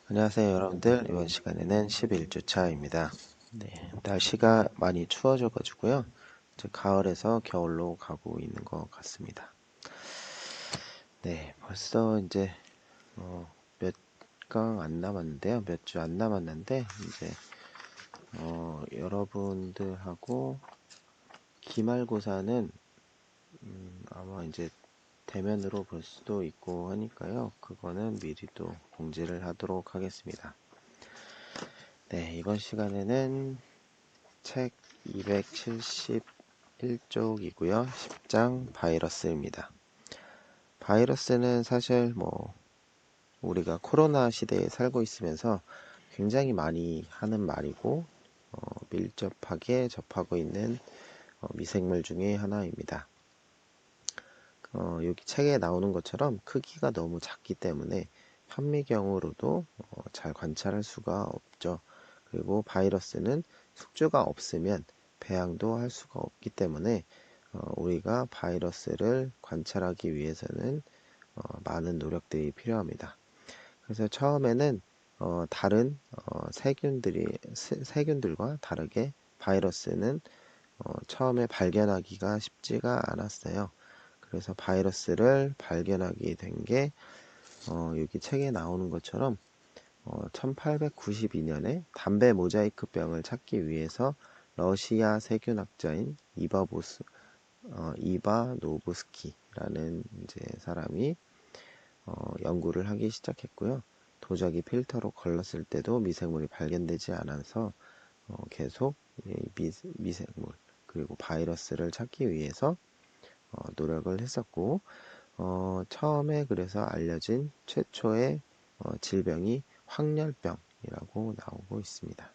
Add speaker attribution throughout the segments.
Speaker 1: 안녕하세요 여러분들. 이번 시간에는 11주차입니다. 네, 날씨가 많이 추워져 가지고요, 이제 가을에서 겨울로 가고 있는 것 같습니다. 네, 벌써 이제 몇 강 안 남았는데요, 몇 주 안 남았는데 이제 여러분들하고 기말고사는 아마 이제 대면으로 볼 수도 있고 하니까요, 그거는 미리 또 공지를 하도록 하겠습니다. 네, 이번 시간에는 책 271쪽이고요. 10장 바이러스입니다. 바이러스는 사실 우리가 코로나 시대에 살고 있으면서 굉장히 많이 하는 말이고, 밀접하게 접하고 있는 미생물 중에 하나입니다. 여기 책에 나오는 것처럼 크기가 너무 작기 때문에 현미경으로도 잘 관찰할 수가 없죠. 그리고 바이러스는 숙주가 없으면 배양도 할 수가 없기 때문에 우리가 바이러스를 관찰하기 위해서는 많은 노력들이 필요합니다. 그래서 처음에는 다른 세균들과 다르게 바이러스는 처음에 발견하기가 쉽지가 않았어요. 그래서 바이러스를 발견하게 된 게 여기 책에 나오는 것처럼 1892년에 담배 모자이크병을 찾기 위해서 러시아 세균학자인 이바노브스키라는 이제 사람이 연구를 하기 시작했고요. 도자기 필터로 걸렀을 때도 미생물이 발견되지 않아서 계속 미생물 그리고 바이러스를 찾기 위해서 노력을 했었고, 처음에 그래서 알려진 최초의 질병이 황열병이라고 나오고 있습니다.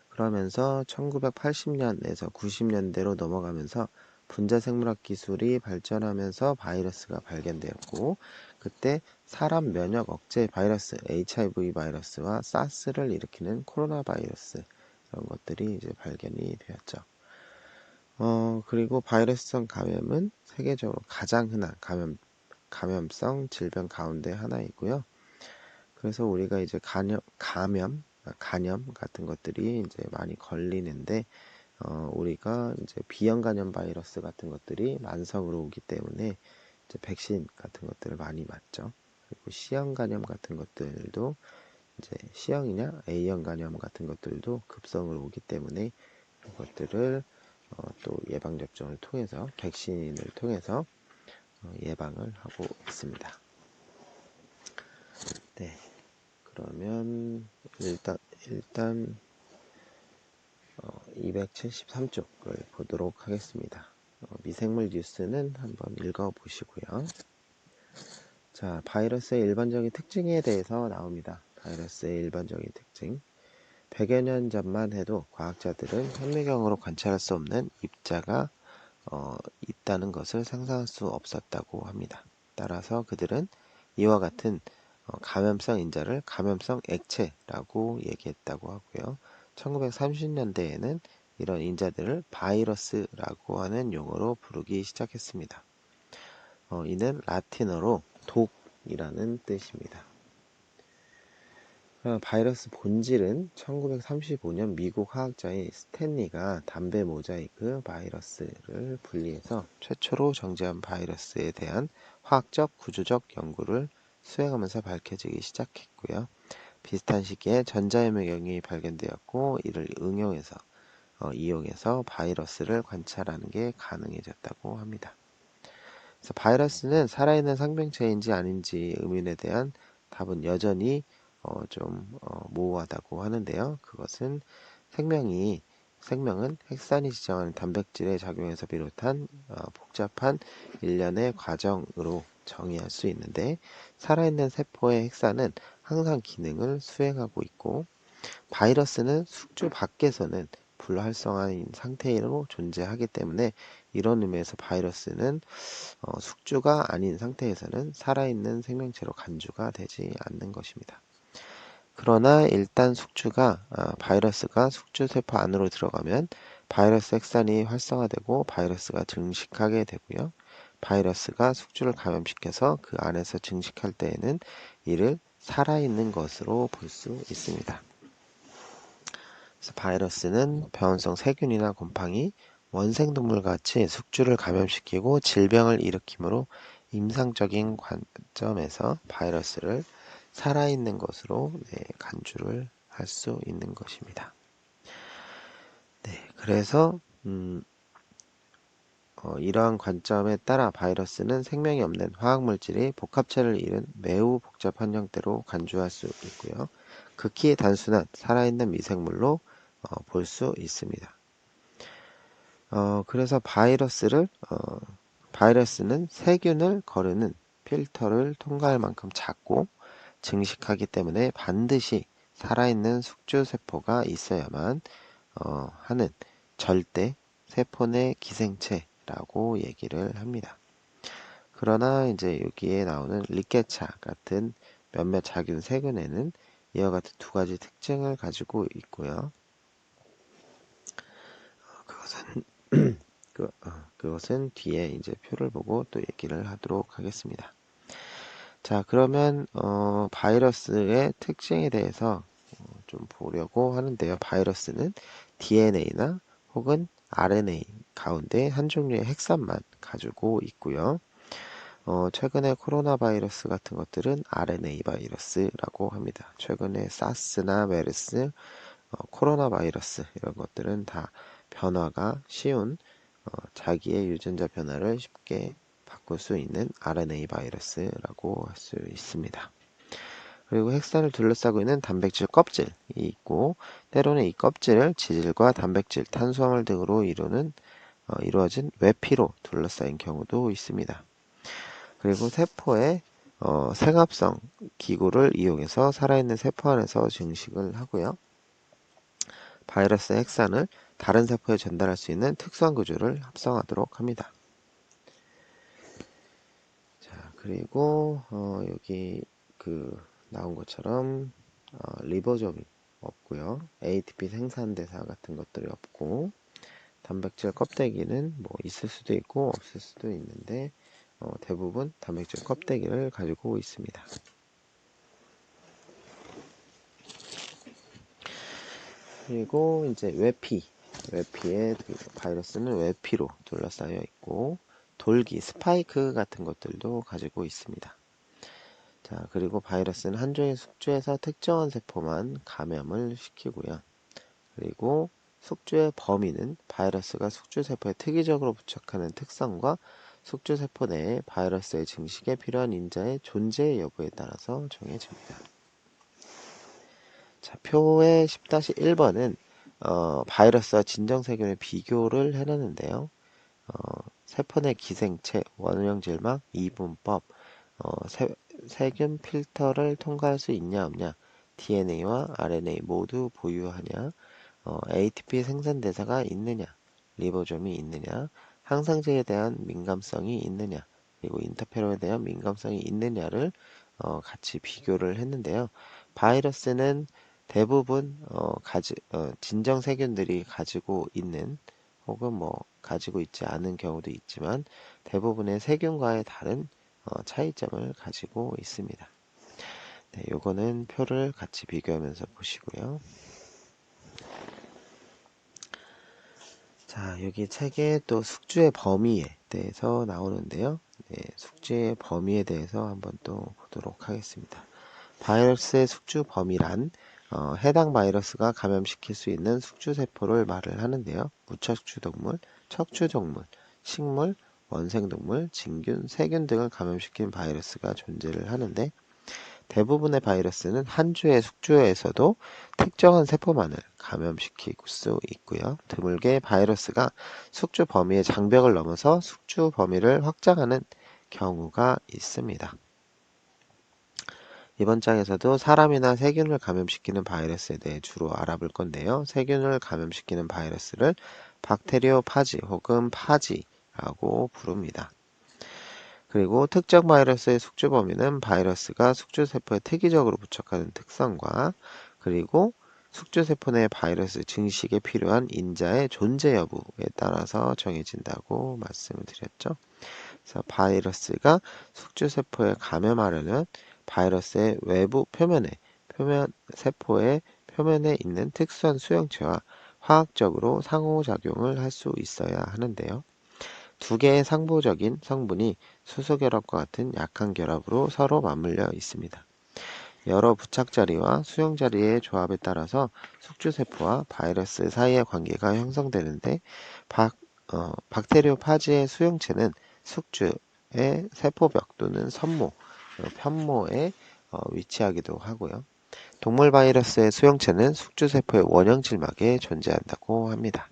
Speaker 1: 그러면서 1980년에서 90년대로 넘어가면서 분자생물학 기술이 발전하면서 바이러스가 발견되었고, 그때 사람 면역 억제 바이러스, HIV 바이러스와 사스를 일으키는 코로나 바이러스, 이런 것들이 이제 발견이 되었죠. 그리고 바이러스성 감염은 세계적으로 가장 흔한 감염성 질병 가운데 하나이고요. 그래서 우리가 이제 간염 같은 것들이 이제 많이 걸리는데, 우리가 이제 비형 간염 바이러스 같은 것들이 만성으로 오기 때문에 이제 백신 같은 것들을 많이 맞죠. 그리고 C형 간염 같은 것들도 이제 C형이냐 A형 간염 같은 것들도 급성으로 오기 때문에 이것들을 또 예방접종을 통해서 백신을 통해서 예방을 하고 있습니다. 네, 그러면 일단 273쪽을 보도록 하겠습니다. 미생물 뉴스는 한번 읽어보시고요. 자, 바이러스의 일반적인 특징에 대해서 나옵니다. 바이러스의 일반적인 특징. 100여 년 전만 해도 과학자들은 현미경으로 관찰할 수 없는 입자가 있다는 것을 상상할 수 없었다고 합니다. 따라서 그들은 이와 같은 감염성 인자를 감염성 액체라고 얘기했다고 하고요. 1930년대에는 이런 인자들을 바이러스라고 하는 용어로 부르기 시작했습니다. 이는 라틴어로 독이라는 뜻입니다. 바이러스 본질은 1935년 미국 화학자인 스탠리가 담배 모자이크 바이러스를 분리해서 최초로 정제한 바이러스에 대한 화학적 구조적 연구를 수행하면서 밝혀지기 시작했고요. 비슷한 시기에 전자현미경이 발견되었고, 이를 이용해서 바이러스를 관찰하는 게 가능해졌다고 합니다. 그래서 바이러스는 살아있는 생명체인지 아닌지 의문에 대한 답은 여전히 모호하다고 하는데요. 그것은 생명은 핵산이 지정하는 단백질의 작용에서 비롯한 복잡한 일련의 과정으로 정의할 수 있는데, 살아있는 세포의 핵산은 항상 기능을 수행하고 있고, 바이러스는 숙주 밖에서는 불활성화인 상태로 존재하기 때문에, 이런 의미에서 바이러스는 숙주가 아닌 상태에서는 살아있는 생명체로 간주가 되지 않는 것입니다. 그러나 일단 바이러스가 숙주세포 안으로 들어가면 바이러스 핵산이 활성화되고 바이러스가 증식하게 되고요. 바이러스가 숙주를 감염시켜서 그 안에서 증식할 때에는 이를 살아있는 것으로 볼 수 있습니다. 그래서 바이러스는 병원성 세균이나 곰팡이, 원생동물 같이 숙주를 감염시키고 질병을 일으키므로 임상적인 관점에서 바이러스를 살아있는 것으로 간주를 할 수 있는 것입니다. 네, 그래서 이러한 관점에 따라 바이러스는 생명이 없는 화학물질이 복합체를 이룬 매우 복잡한 형태로 간주할 수 있고요. 극히 단순한 살아있는 미생물로 볼 수 있습니다. 그래서 바이러스는 세균을 거르는 필터를 통과할 만큼 작고 증식하기 때문에 반드시 살아있는 숙주세포가 있어야만 하는 절대 세포 내 기생체라고 얘기를 합니다. 그러나 이제 여기에 나오는 리케차 같은 몇몇 작은 세균에는 이와 같은 두 가지 특징을 가지고 있고요. 그것은 뒤에 이제 표를 보고 또 얘기를 하도록 하겠습니다. 자, 그러면 바이러스의 특징에 대해서 좀 보려고 하는데요. 바이러스는 DNA나 혹은 RNA 가운데 한 종류의 핵산만 가지고 있고요. 최근에 코로나 바이러스 같은 것들은 RNA 바이러스라고 합니다. 최근에 사스나 메르스, 코로나 바이러스 이런 것들은 다 변화가 쉬운 자기의 유전자 변화를 쉽게 바꿀 수 있는 RNA 바이러스라고 할 수 있습니다. 그리고 핵산을 둘러싸고 있는 단백질 껍질이 있고 때로는 이 껍질을 지질과 단백질, 탄수화물 등으로 이루어진 외피로 둘러싸인 경우도 있습니다. 그리고 세포의 생합성 기구를 이용해서 살아있는 세포 안에서 증식을 하고요. 바이러스 핵산을 다른 세포에 전달할 수 있는 특수한 구조를 합성하도록 합니다. 자, 그리고 여기 나온 것처럼 리보솜이 없고요. ATP 생산대사 같은 것들이 없고 단백질 껍데기는 뭐 있을 수도 있고 없을 수도 있는데 대부분 단백질 껍데기를 가지고 있습니다. 그리고 이제 외피에 바이러스는 외피로 둘러싸여 있고 돌기, 스파이크 같은 것들도 가지고 있습니다. 자, 그리고 바이러스는 한 종의 숙주에서 특정한 세포만 감염을 시키고요. 그리고 숙주의 범위는 바이러스가 숙주세포에 특이적으로 부착하는 특성과 숙주세포 내에 바이러스의 증식에 필요한 인자의 존재 여부에 따라서 정해집니다. 자, 표의 10-1번은 바이러스와 진정세균의 비교를 해놨는데요. 세포 내 기생체, 원형질막, 이분법, 세균 필터를 통과할 수 있냐 없냐, DNA와 RNA 모두 보유하냐, ATP 생산 대사가 있느냐, 리보솜이 있느냐, 항상제에 대한 민감성이 있느냐, 그리고 인터페론에 대한 민감성이 있느냐를 같이 비교를 했는데요. 바이러스는 대부분 진정 세균들이 가지고 있는 혹은 뭐 가지고 있지 않은 경우도 있지만 대부분의 세균과의 다른 차이점을 가지고 있습니다. 네, 요거는 표를 같이 비교하면서 보시고요. 자, 여기 책에 또 숙주의 범위에 대해서 나오는데요. 네, 숙주의 범위에 대해서 한번 또 보도록 하겠습니다. 바이러스의 숙주 범위란 해당 바이러스가 감염시킬 수 있는 숙주세포를 말을 하는데요. 무척추동물, 척추동물, 식물, 원생동물, 진균, 세균 등을 감염시킨 바이러스가 존재를 하는데 대부분의 바이러스는 한 주의 숙주에서도 특정한 세포만을 감염시킬 수 있고요. 드물게 바이러스가 숙주 범위의 장벽을 넘어서 숙주 범위를 확장하는 경우가 있습니다. 이번 장에서도 사람이나 세균을 감염시키는 바이러스에 대해 주로 알아볼 건데요. 세균을 감염시키는 바이러스를 박테리오파지 혹은 파지라고 부릅니다. 그리고 특정 바이러스의 숙주 범위는 바이러스가 숙주세포에 특이적으로 부착하는 특성과 그리고 숙주세포 내 바이러스 증식에 필요한 인자의 존재 여부에 따라서 정해진다고 말씀을 드렸죠. 그래서 바이러스가 숙주세포에 감염하려면 바이러스의 외부 세포의 표면에 있는 특수한 수용체와 화학적으로 상호작용을 할 수 있어야 하는데요. 두 개의 상보적인 성분이 수소결합과 같은 약한 결합으로 서로 맞물려 있습니다. 여러 부착자리와 수용자리의 조합에 따라서 숙주세포와 바이러스 사이의 관계가 형성되는데 박테리오파지의 수용체는 숙주의 세포벽 또는 선모, 편모에 위치하기도 하고요. 동물 바이러스의 수용체는 숙주세포의 원형질막에 존재한다고 합니다.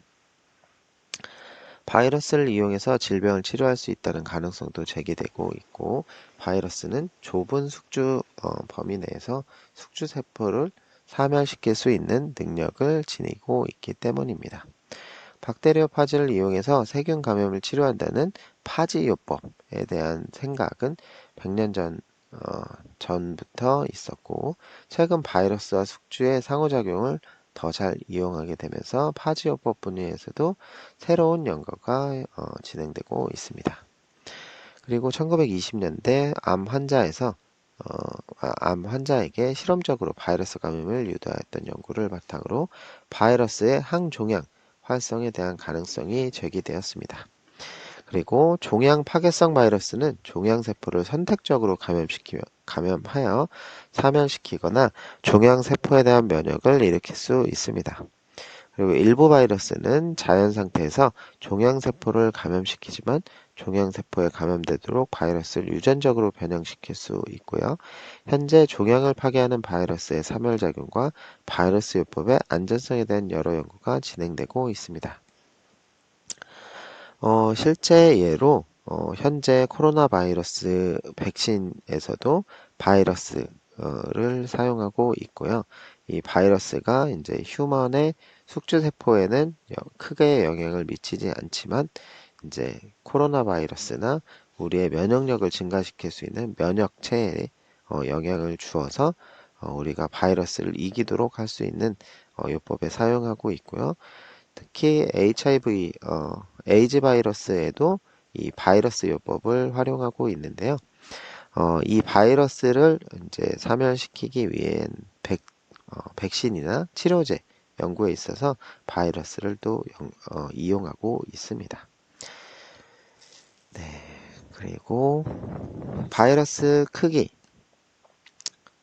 Speaker 1: 바이러스를 이용해서 질병을 치료할 수 있다는 가능성도 제기되고 있고, 바이러스는 좁은 숙주 범위 내에서 숙주세포를 사멸시킬 수 있는 능력을 지니고 있기 때문입니다. 박테리오파지를 이용해서 세균 감염을 치료한다는 파지요법에 대한 생각은 100년 전부터 있었고, 최근 바이러스와 숙주의 상호작용을 더 잘 이용하게 되면서 파지요법 분야에서도 새로운 연구가 진행되고 있습니다. 그리고 1920년대 암 환자에게 실험적으로 바이러스 감염을 유도했던 연구를 바탕으로 바이러스의 항종양 활성에 대한 가능성이 제기되었습니다. 그리고 종양 파괴성 바이러스는 종양세포를 선택적으로 감염하여 사멸시키거나 종양세포에 대한 면역을 일으킬 수 있습니다. 그리고 일부 바이러스는 자연 상태에서 종양세포를 감염시키지만 종양세포에 감염되도록 바이러스를 유전적으로 변형시킬 수 있고요. 현재 종양을 파괴하는 바이러스의 사멸작용과 바이러스 요법의 안전성에 대한 여러 연구가 진행되고 있습니다. 실제 예로 현재 코로나 바이러스 백신에서도 바이러스를 사용하고 있고요. 이 바이러스가 이제 휴먼의 숙주세포에는 크게 영향을 미치지 않지만 이제 코로나 바이러스나 우리의 면역력을 증가시킬 수 있는 면역체에 영향을 주어서 우리가 바이러스를 이기도록 할 수 있는 요법에 사용하고 있고요. 특히 HIV, 에이즈 바이러스에도 이 바이러스 요법을 활용하고 있는데요. 이 바이러스를 이제 사멸시키기 위한 백신이나 치료제 연구에 있어서 바이러스를 또 이용하고 있습니다. 네, 그리고 바이러스 크기.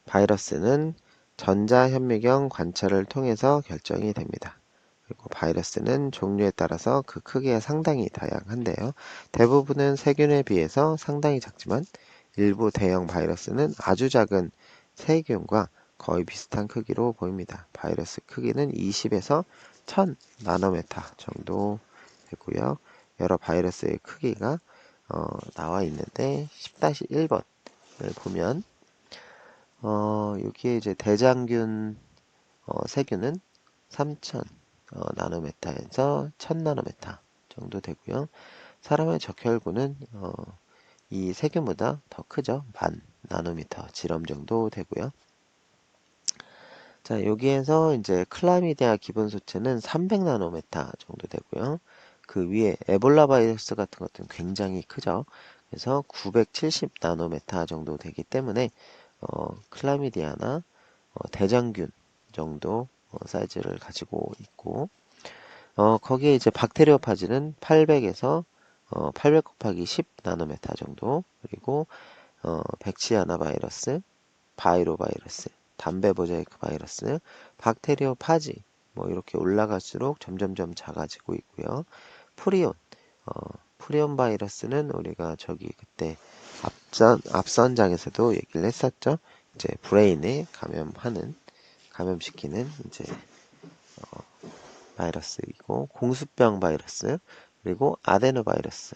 Speaker 1: 바이러스는 전자현미경 관찰을 통해서 결정이 됩니다. 그리고 바이러스는 종류에 따라서 그 크기가 상당히 다양한데요. 대부분은 세균에 비해서 상당히 작지만 일부 대형 바이러스는 아주 작은 세균과 거의 비슷한 크기로 보입니다. 바이러스 크기는 20에서 1000 나노메타 정도 되고요. 여러 바이러스의 크기가 나와 있는데 10-1번을 보면 여기에 이제 대장균 세균은 3000 나노메타에서 1000 나노메타 정도 되고요. 사람의 적혈구는 이 세균보다 더 크죠. 10,000 나노미터 지름 정도 되고요. 자, 여기에서 이제 클라미디아 기본 수치는 300 나노메타 정도 되고요. 그 위에 에볼라 바이러스 같은 것들은 굉장히 크죠. 그래서 970 나노메타 정도 되기 때문에 클라미디아나 대장균 정도 사이즈를 가지고 있고 거기에 이제 박테리오파지는 800에서 800 곱하기 10 나노메타 정도, 그리고 백시아나 바이러스, 바이로 바이러스, 담배 모자이크 바이러스, 박테리오파지 뭐 이렇게 올라갈수록 점점점 작아지고 있고요. 프리온 바이러스는 우리가 저기 그때 앞선 장에서도 얘기를 했었죠. 이제 브레인에 감염시키는 이제 바이러스이고, 공수병 바이러스, 그리고 아데노바이러스,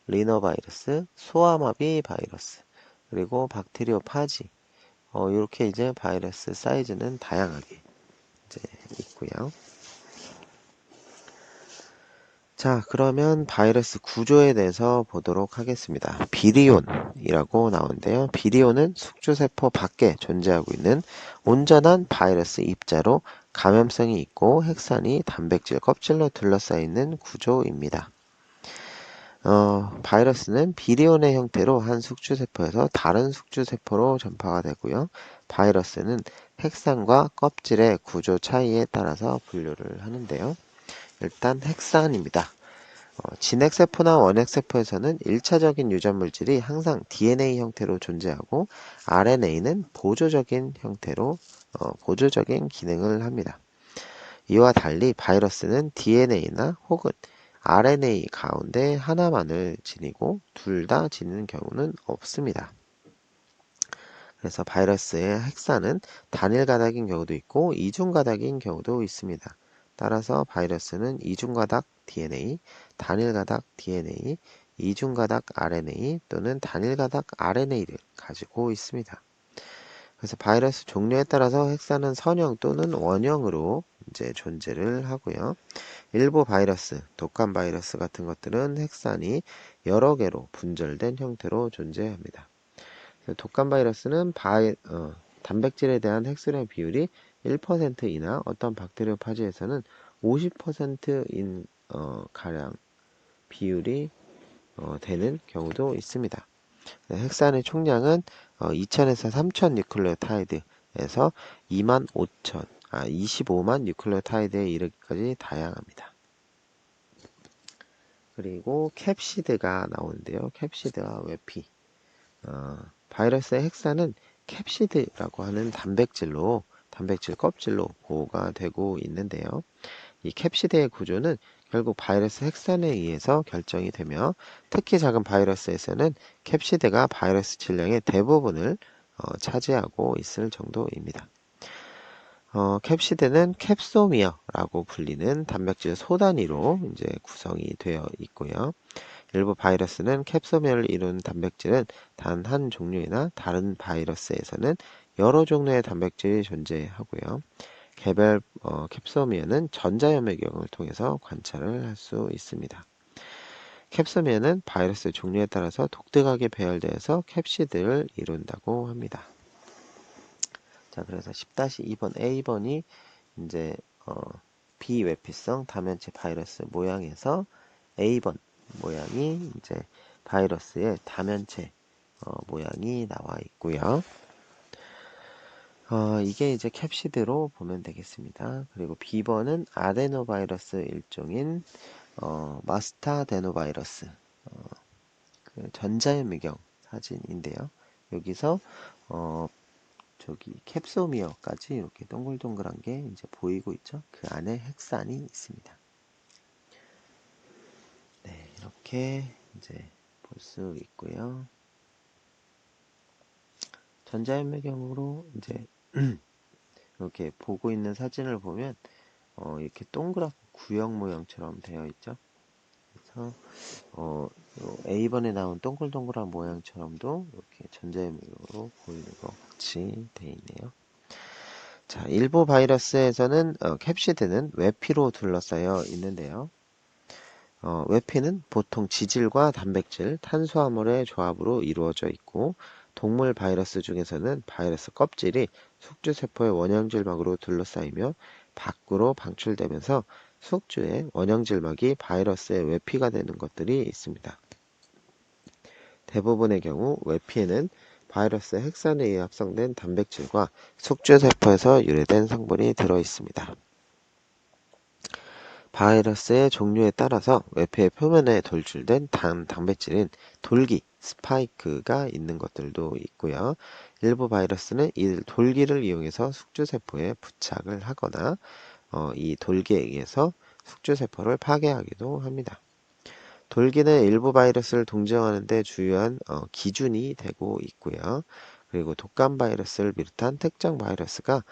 Speaker 1: 리노바이러스, 소아마비 바이러스, 그리고 박테리오파지. 이렇게 이제 바이러스 사이즈는 다양하게 이제 있고요. 자, 그러면 바이러스 구조에 대해서 보도록 하겠습니다. 비리온이라고 나오는데요. 비리온은 숙주세포 밖에 존재하고 있는 온전한 바이러스 입자로 감염성이 있고 핵산이 단백질 껍질로 둘러싸여 있는 구조입니다. 바이러스는 비리온의 형태로 한 숙주세포에서 다른 숙주세포로 전파가 되고요. 바이러스는 핵산과 껍질의 구조 차이에 따라서 분류를 하는데요. 일단 핵산입니다. 진핵세포나 원핵세포에서는 1차적인 유전물질이 항상 DNA 형태로 존재하고 RNA는 보조적인 형태로 보조적인 기능을 합니다. 이와 달리 바이러스는 DNA나 혹은 RNA 가운데 하나만을 지니고 둘 다 지니는 경우는 없습니다. 그래서 바이러스의 핵산은 단일 가닥인 경우도 있고 이중 가닥인 경우도 있습니다. 따라서 바이러스는 이중 가닥 DNA, 단일 가닥 DNA, 이중 가닥 RNA 또는 단일 가닥 RNA를 가지고 있습니다. 그래서 바이러스 종류에 따라서 핵산은 선형 또는 원형으로 이제 존재를 하고요. 일부 바이러스, 독감 바이러스 같은 것들은 핵산이 여러 개로 분절된 형태로 존재합니다. 독감 바이러스는 단백질에 대한 핵수량 비율이 1% 이나 어떤 박테리오 파지에서는 50%인 가량 비율이 되는 경우도 있습니다. 핵산의 총량은 2000에서 3000 뉴클레오타이드에서 25만 뉴클레오타이드에 이르기까지 다양합니다. 그리고 캡시드가 나오는데요. 캡시드와 외피. 바이러스의 핵산은 캡시드라고 하는 단백질 껍질로 보호가 되고 있는데요. 이 캡시드의 구조는 결국 바이러스 핵산에 의해서 결정이 되며 특히 작은 바이러스에서는 캡시드가 바이러스 질량의 대부분을 차지하고 있을 정도입니다. 캡시드는 캡소미어라고 불리는 단백질 소단위로 이제 구성이 되어 있고요. 일부 바이러스는 캡소미어를 이룬 단백질은 단 한 종류이나 다른 바이러스에서는 여러 종류의 단백질이 존재하고요. 개별 캡소미어는 전자염외경을 통해서 관찰을 할 수 있습니다. 캡소미어는 바이러스 종류에 따라서 독특하게 배열되어서 캡시드를 이룬다고 합니다. 자, 그래서 10-2번 A번이 이제 비외피성 다면체 바이러스 모양에서 A번 모양이 이제 바이러스의 다면체 모양이 나와 있고요. 이게 이제 캡시드로 보면 되겠습니다. 그리고 B번은 아데노바이러스 일종인 마스타데노바이러스 그 전자현미경 사진인데요. 여기서 저기 캡소미어까지 이렇게 동글동글한 게 이제 보이고 있죠. 그 안에 핵산이 있습니다. 네, 이렇게 이제 볼 수 있고요. 전자현미경으로 이제 이렇게 보고 있는 사진을 보면 이렇게 동그랗고 구형 모양처럼 되어 있죠. 그래서 A번에 나온 동글동글한 모양처럼도 이렇게 전자현미경으로 보이는 것 같이 되어 있네요. 자, 일부 바이러스에서는 캡시드는 외피로 둘러싸여 있는데요. 외피는 보통 지질과 단백질, 탄수화물의 조합으로 이루어져 있고 동물 바이러스 중에서는 바이러스 껍질이 숙주세포의 원형질막으로 둘러싸이며 밖으로 방출되면서 숙주의 원형질막이 바이러스의 외피가 되는 것들이 있습니다. 대부분의 경우 외피에는 바이러스 핵산에 의해 합성된 단백질과 숙주세포에서 유래된 성분이 들어 있습니다. 바이러스의 종류에 따라서 외피의 표면에 돌출된 단백질인 돌기, 스파이크가 있는 것들도 있고요. 일부 바이러스는 이 돌기를 이용해서 숙주세포에 부착을 하거나 이 돌기에 의해서 숙주세포를 파괴하기도 합니다. 돌기는 일부 바이러스를 동정하는 데 주요한 기준이 되고 있고요. 그리고 독감 바이러스를 비롯한 특정 바이러스가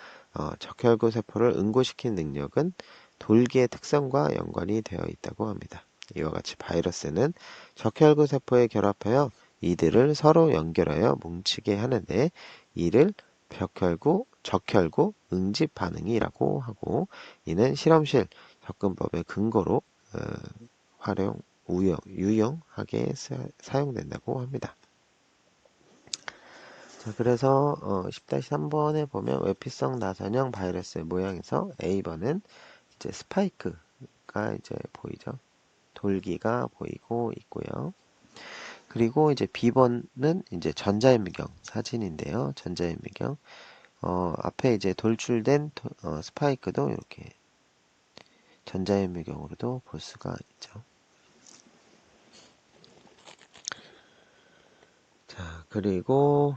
Speaker 1: 적혈구 세포를 응고시키는 능력은 돌기의 특성과 연관이 되어 있다고 합니다. 이와 같이 바이러스는 적혈구 세포에 결합하여 이들을 서로 연결하여 뭉치게 하는데 이를 적혈구 응집 반응이라고 하고 이는 실험실 접근법의 근거로 유용하게 사용된다고 합니다. 자, 그래서 10-3번에 보면 외피성 나선형 바이러스의 모양에서 A번은 이제 스파이크가 이제 보이죠. 돌기가 보이고 있고요. 그리고 이제 B번은 이제 전자현미경 사진인데요. 전자현미경. 앞에 이제 돌출된 스파이크도 이렇게 전자현미경으로도 볼 수가 있죠. 자, 그리고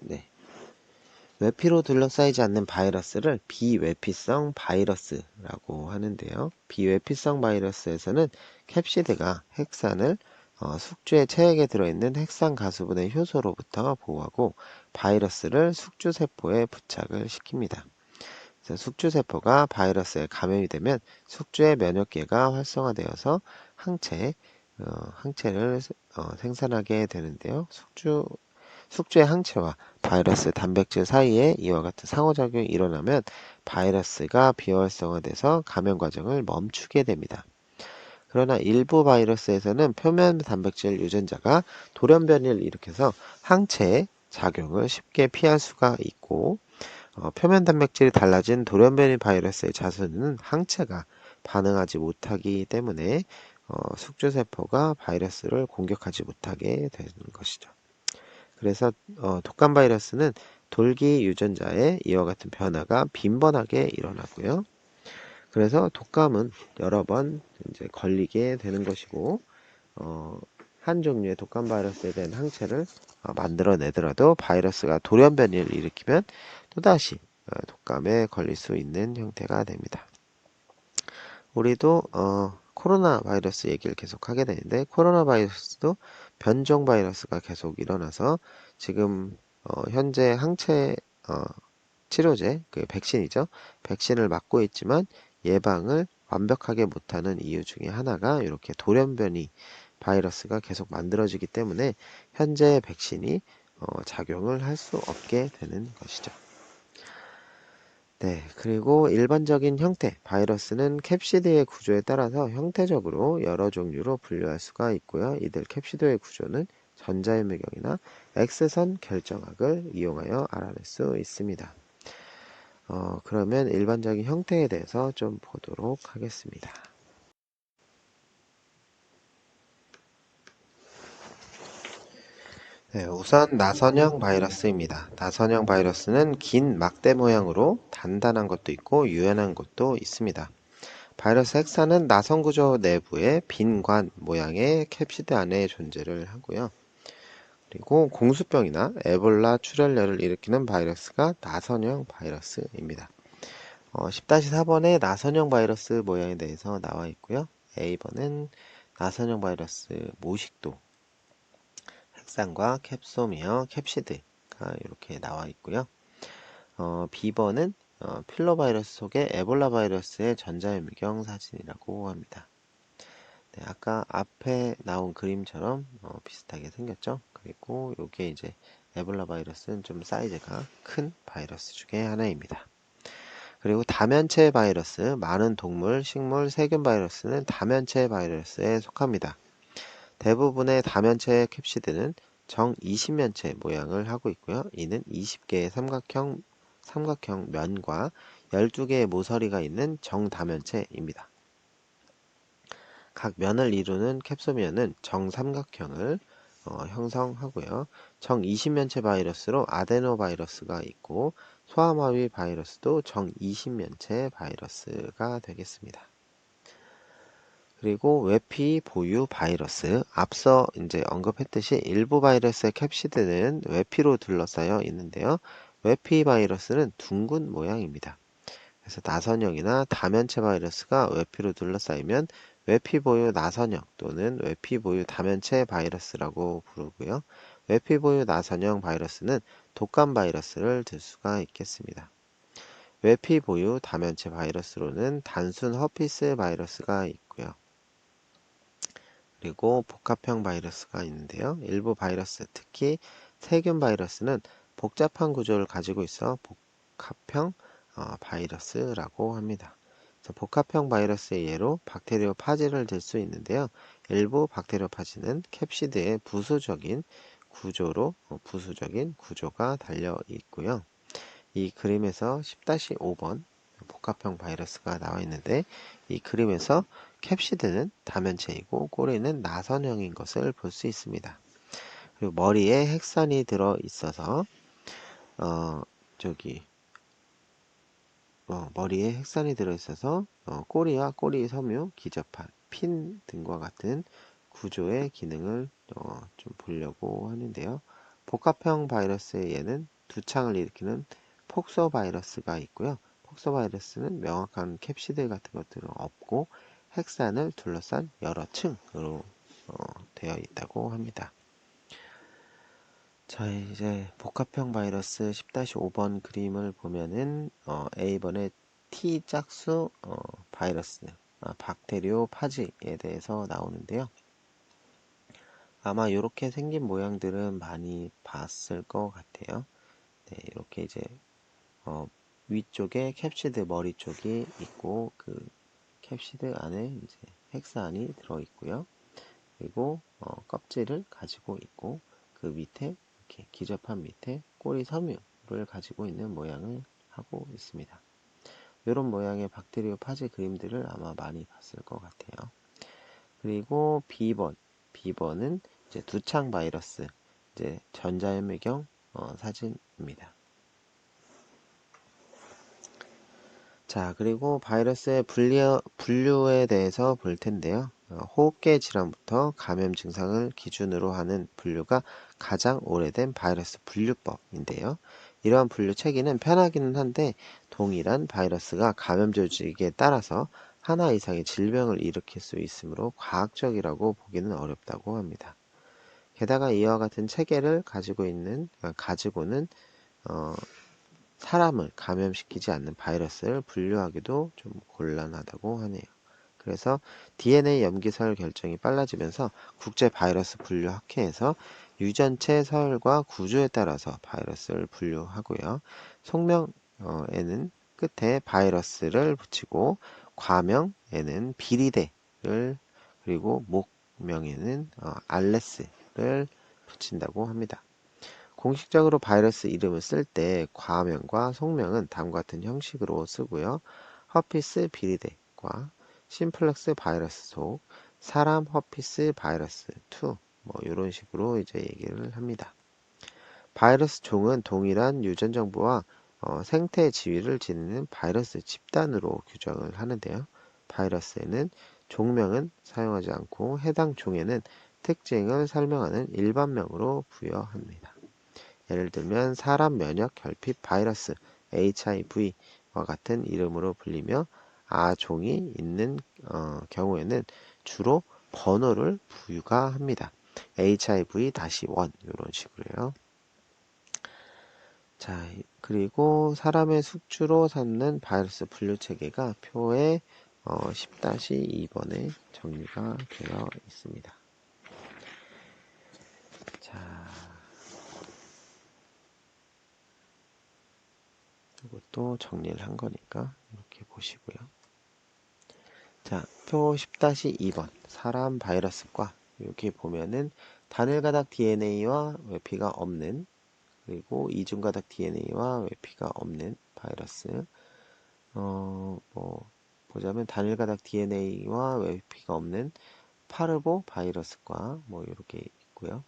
Speaker 1: 네. 외피로 둘러싸이지 않는 바이러스를 비외피성 바이러스라고 하는데요. 비외피성 바이러스에서는 캡시드가 핵산을 숙주의 체액에 들어있는 핵산 가수분의 효소로부터 보호하고 바이러스를 숙주세포에 부착을 시킵니다. 그래서 숙주세포가 바이러스에 감염이 되면 숙주의 면역계가 활성화되어서 항체를 생산하게 되는데요. 숙주의 항체와 바이러스 단백질 사이에 이와 같은 상호작용이 일어나면 바이러스가 비활성화돼서 감염 과정을 멈추게 됩니다. 그러나 일부 바이러스에서는 표면 단백질 유전자가 돌연변이를 일으켜서 항체의 작용을 쉽게 피할 수가 있고 표면 단백질이 달라진 돌연변이 바이러스의 자손은 항체가 반응하지 못하기 때문에 숙주세포가 바이러스를 공격하지 못하게 되는 것이죠. 그래서 독감 바이러스는 돌기 유전자의 이와 같은 변화가 빈번하게 일어나고요. 그래서 독감은 여러 번 이제 걸리게 되는 것이고 한 종류의 독감 바이러스에 대한 항체를 만들어내더라도 바이러스가 돌연변이를 일으키면 또다시 독감에 걸릴 수 있는 형태가 됩니다. 우리도 코로나 바이러스 얘기를 계속 하게 되는데 코로나 바이러스도 변종 바이러스가 계속 일어나서 지금 현재 항체 치료제, 그 백신이죠. 백신을 맞고 있지만 예방을 완벽하게 못하는 이유 중에 하나가 이렇게 돌연변이 바이러스가 계속 만들어지기 때문에 현재 백신이 작용을 할 수 없게 되는 것이죠. 네, 그리고 일반적인 형태, 바이러스는 캡시드의 구조에 따라서 형태적으로 여러 종류로 분류할 수가 있고요. 이들 캡시드의 구조는 전자현미경이나 X선 결정학을 이용하여 알아낼 수 있습니다. 그러면 일반적인 형태에 대해서 좀 보도록 하겠습니다. 네, 우선 나선형 바이러스입니다. 나선형 바이러스는 긴 막대 모양으로 단단한 것도 있고 유연한 것도 있습니다. 바이러스 핵산은 나선 구조 내부에 빈 관 모양의 캡시드 안에 존재를 하고요. 그리고 공수병이나 에볼라 출혈열을 일으키는 바이러스가 나선형 바이러스입니다. 10-4번에 나선형 바이러스 모양에 대해서 나와 있고요. A번은 나선형 바이러스 모식도, 핵산과 캡소미어, 캡시드가 이렇게 나와 있고요. B번은 필로바이러스 속의 에볼라 바이러스의 전자현미경 사진이라고 합니다. 네, 아까 앞에 나온 그림처럼 비슷하게 생겼죠. 그리고 이게 이제 에볼라 바이러스는 좀 사이즈가 큰 바이러스 중에 하나입니다. 그리고 다면체 바이러스, 많은 동물, 식물, 세균 바이러스는 다면체 바이러스에 속합니다. 대부분의 다면체 캡시드는 정 20면체 모양을 하고 있고요. 이는 20개의 삼각형 면과 12개의 모서리가 있는 정다면체입니다. 각 면을 이루는 캡소미어는 정삼각형을 형성하고요. 정 20면체 바이러스로 아데노바이러스가 있고 소아마비 바이러스도 정 20면체 바이러스가 되겠습니다. 그리고 외피 보유 바이러스, 앞서 이제 언급했듯이 일부 바이러스의 캡시드는 외피로 둘러싸여 있는데요. 외피 바이러스는 둥근 모양입니다. 그래서 나선형이나 다면체 바이러스가 외피로 둘러싸이면 외피 보유 나선형 또는 외피 보유 다면체 바이러스라고 부르고요. 외피 보유 나선형 바이러스는 독감 바이러스를 들 수가 있겠습니다. 외피 보유 다면체 바이러스로는 단순 허피스 바이러스가 있고요. 그리고 복합형 바이러스가 있는데요. 일부 바이러스, 특히 세균 바이러스는 복잡한 구조를 가지고 있어 복합형 바이러스라고 합니다. 복합형 바이러스의 예로 박테리오 파지를 들 수 있는데요. 일부 박테리오 파지는 캡시드의 부수적인 구조가 달려 있고요. 이 그림에서 10-5번 복합형 바이러스가 나와 있는데 이 그림에서 캡시드는 다면체이고 꼬리는 나선형인 것을 볼 수 있습니다. 그리고 머리에 핵산이 들어 있어서 저기 머리에 핵산이 들어있어서 꼬리와 꼬리 섬유, 기접판, 핀 등과 같은 구조의 기능을 좀 보려고 하는데요. 복합형 바이러스에는 두 창을 일으키는 폭소 바이러스가 있고요. 폭소 바이러스는 명확한 캡시드 같은 것들은 없고 핵산을 둘러싼 여러 층으로 되어 있다고 합니다. 자, 이제 복합형 바이러스 10-5번 그림을 보면은 A번에 T 짝수 바이러스, 박테리오 파지에 대해서 나오는데요. 아마 이렇게 생긴 모양들은 많이 봤을 것 같아요. 네, 이렇게 이제 위쪽에 캡시드 머리 쪽이 있고 그 캡시드 안에 이제 핵산이 들어 있고요. 그리고 껍질을 가지고 있고 그 밑에 이렇게 기접판 밑에 꼬리 섬유를 가지고 있는 모양을 하고 있습니다. 이런 모양의 박테리오 파지 그림들을 아마 많이 봤을 것 같아요. 그리고 B번은 이제 두창 바이러스, 이제 전자현미경 사진입니다. 자, 그리고 바이러스의 분류에 대해서 볼 텐데요. 호흡기 질환부터 감염 증상을 기준으로 하는 분류가 가장 오래된 바이러스 분류법인데요. 이러한 분류 체계는 편하기는 한데 동일한 바이러스가 감염 조직에 따라서 하나 이상의 질병을 일으킬 수 있으므로 과학적이라고 보기는 어렵다고 합니다. 게다가 이와 같은 체계를 가지고는 사람을 감염시키지 않는 바이러스를 분류하기도 좀 곤란하다고 하네요. 그래서 DNA 염기서열 결정이 빨라지면서 국제 바이러스 분류 학회에서 유전체 서열과 구조에 따라서 바이러스를 분류하고요. 속명에는 끝에 바이러스를 붙이고 과명에는 비리대를 그리고 목명에는 알레스를 붙인다고 합니다. 공식적으로 바이러스 이름을 쓸 때 과명과 속명은 다음과 같은 형식으로 쓰고요. 허피스 비리대과 심플렉스 바이러스 속 사람 허피스 바이러스 2 뭐 이런 식으로 이제 얘기를 합니다. 바이러스 종은 동일한 유전 정보와 생태 지위를 지니는 바이러스 집단으로 규정을 하는데요. 바이러스에는 종명은 사용하지 않고 해당 종에는 특징을 설명하는 일반명으로 부여합니다. 예를 들면 사람 면역 결핍 바이러스 HIV와 같은 이름으로 불리며 아종이 있는 경우에는 주로 번호를 부여합니다. HIV-1 이런 식으로요. 자, 그리고 사람의 숙주로 삼는 바이러스 분류 체계가 표에 10-2번에 정리가 되어 있습니다. 자, 이것도 정리를 한 거니까 이렇게 보시고요. 자, 표 10-2번 사람 바이러스과 여기 보면은 단일가닥 DNA와 외피가 없는 그리고 이중가닥 DNA와 외피가 없는 바이러스 보자면 단일가닥 DNA와 외피가 없는 파르보 바이러스과 뭐 이렇게 있고요.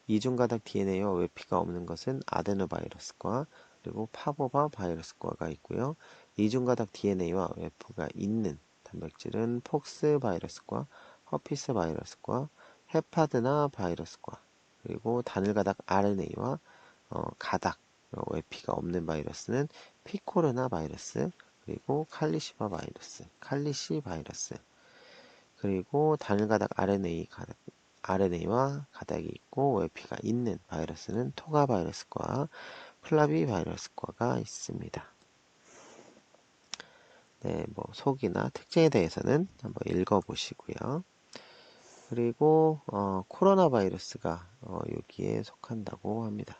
Speaker 1: 이중가닥 DNA와 외피가 없는 것은 아데노바이러스과 그리고 파보바 바이러스과가 있고요. 이중가닥 DNA와 외피가 있는 단백질은 폭스 바이러스과 허피스 바이러스과 헤파드나 바이러스과 그리고 단일가닥 RNA와 가닥 외피가 없는 바이러스는 피코르나 바이러스 그리고 칼리시 바이러스 그리고 단일가닥 RNA와 가닥이 있고 외피가 있는 바이러스는 토가 바이러스과 플라비 바이러스과가 있습니다. 네, 뭐 속이나 특징에 대해서는 한번 읽어보시고요. 그리고 코로나 바이러스가 여기에 속한다고 합니다.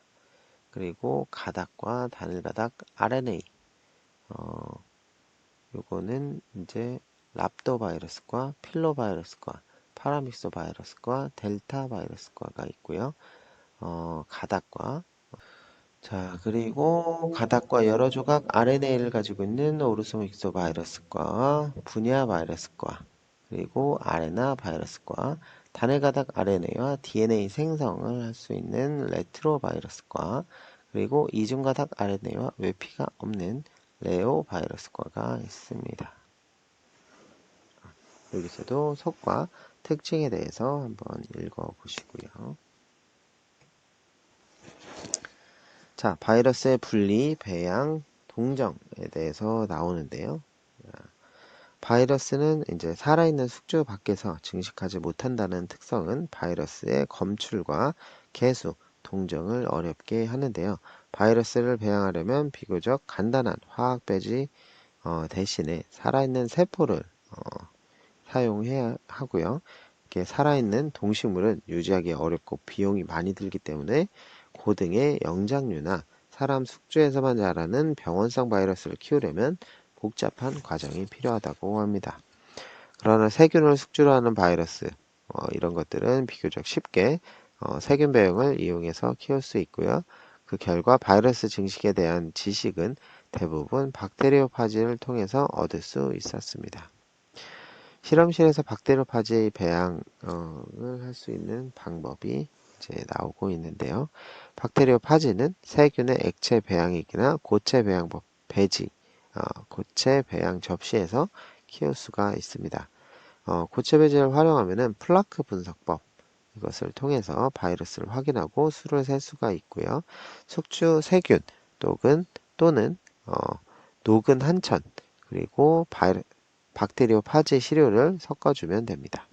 Speaker 1: 그리고 가닥과 단일가닥 RNA 요거는 이제 랍도 바이러스과 필로 바이러스과 파라믹소 바이러스과 델타 바이러스과가 있고요. 가닥과 자, 그리고 가닥과 여러 조각 RNA를 가지고 있는 오르소믹소 바이러스과 분야 바이러스과 그리고 아레나 바이러스과 단일 가닥 RNA와 DNA 생성을 할 수 있는 레트로 바이러스과 그리고 이중 가닥 RNA와 외피가 없는 레오 바이러스과가 있습니다. 여기서도 속과 특징에 대해서 한번 읽어 보시고요. 자, 바이러스의 분리, 배양, 동정에 대해서 나오는데요. 바이러스는 이제 살아있는 숙주 밖에서 증식하지 못한다는 특성은 바이러스의 검출과 개수, 동정을 어렵게 하는데요. 바이러스를 배양하려면 비교적 간단한 화학 배지 대신에 살아있는 세포를 사용해야 하고요. 이렇게 살아있는 동식물은 유지하기 어렵고 비용이 많이 들기 때문에 고등의 영장류나 사람 숙주에서만 자라는 병원성 바이러스를 키우려면 복잡한 과정이 필요하다고 합니다. 그러나 세균을 숙주로 하는 바이러스, 이런 것들은 비교적 쉽게 세균 배양을 이용해서 키울 수 있고요. 그 결과 바이러스 증식에 대한 지식은 대부분 박테리오파지를 통해서 얻을 수 있었습니다. 실험실에서 박테리오파지 배양을 할 수 있는 방법이 이제 나오고 있는데요. 박테리오파지는 세균의 액체 배양이나 고체 배양법 배지, 고체 배양 접시에서 키울 수가 있습니다. 고체 배지를 활용하면은 플라크 분석법 이것을 통해서 바이러스를 확인하고 수를 셀 수가 있고요. 숙주 세균 또는 어, 녹은 한천 그리고 박테리오 파지 시료를 섞어주면 됩니다.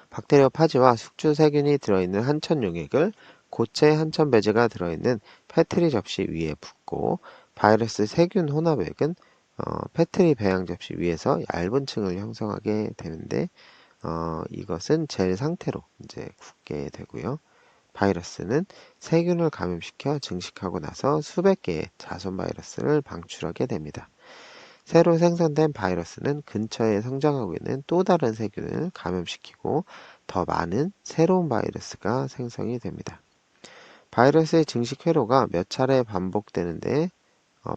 Speaker 1: 박테리오 파지와 숙주 세균이 들어있는 한천 용액을 고체 한천 배제가 들어있는 페트리 접시 위에 붓고 바이러스 세균 혼합액은 페트리 배양 접시 위에서 얇은 층을 형성하게 되는데 이것은 젤 상태로 이제 굳게 되고요. 바이러스는 세균을 감염시켜 증식하고 나서 수백 개의 자손 바이러스를 방출하게 됩니다. 새로 생성된 바이러스는 근처에 성장하고 있는 또 다른 세균을 감염시키고 더 많은 새로운 바이러스가 생성이 됩니다. 바이러스의 증식 회로가 몇 차례 반복되는데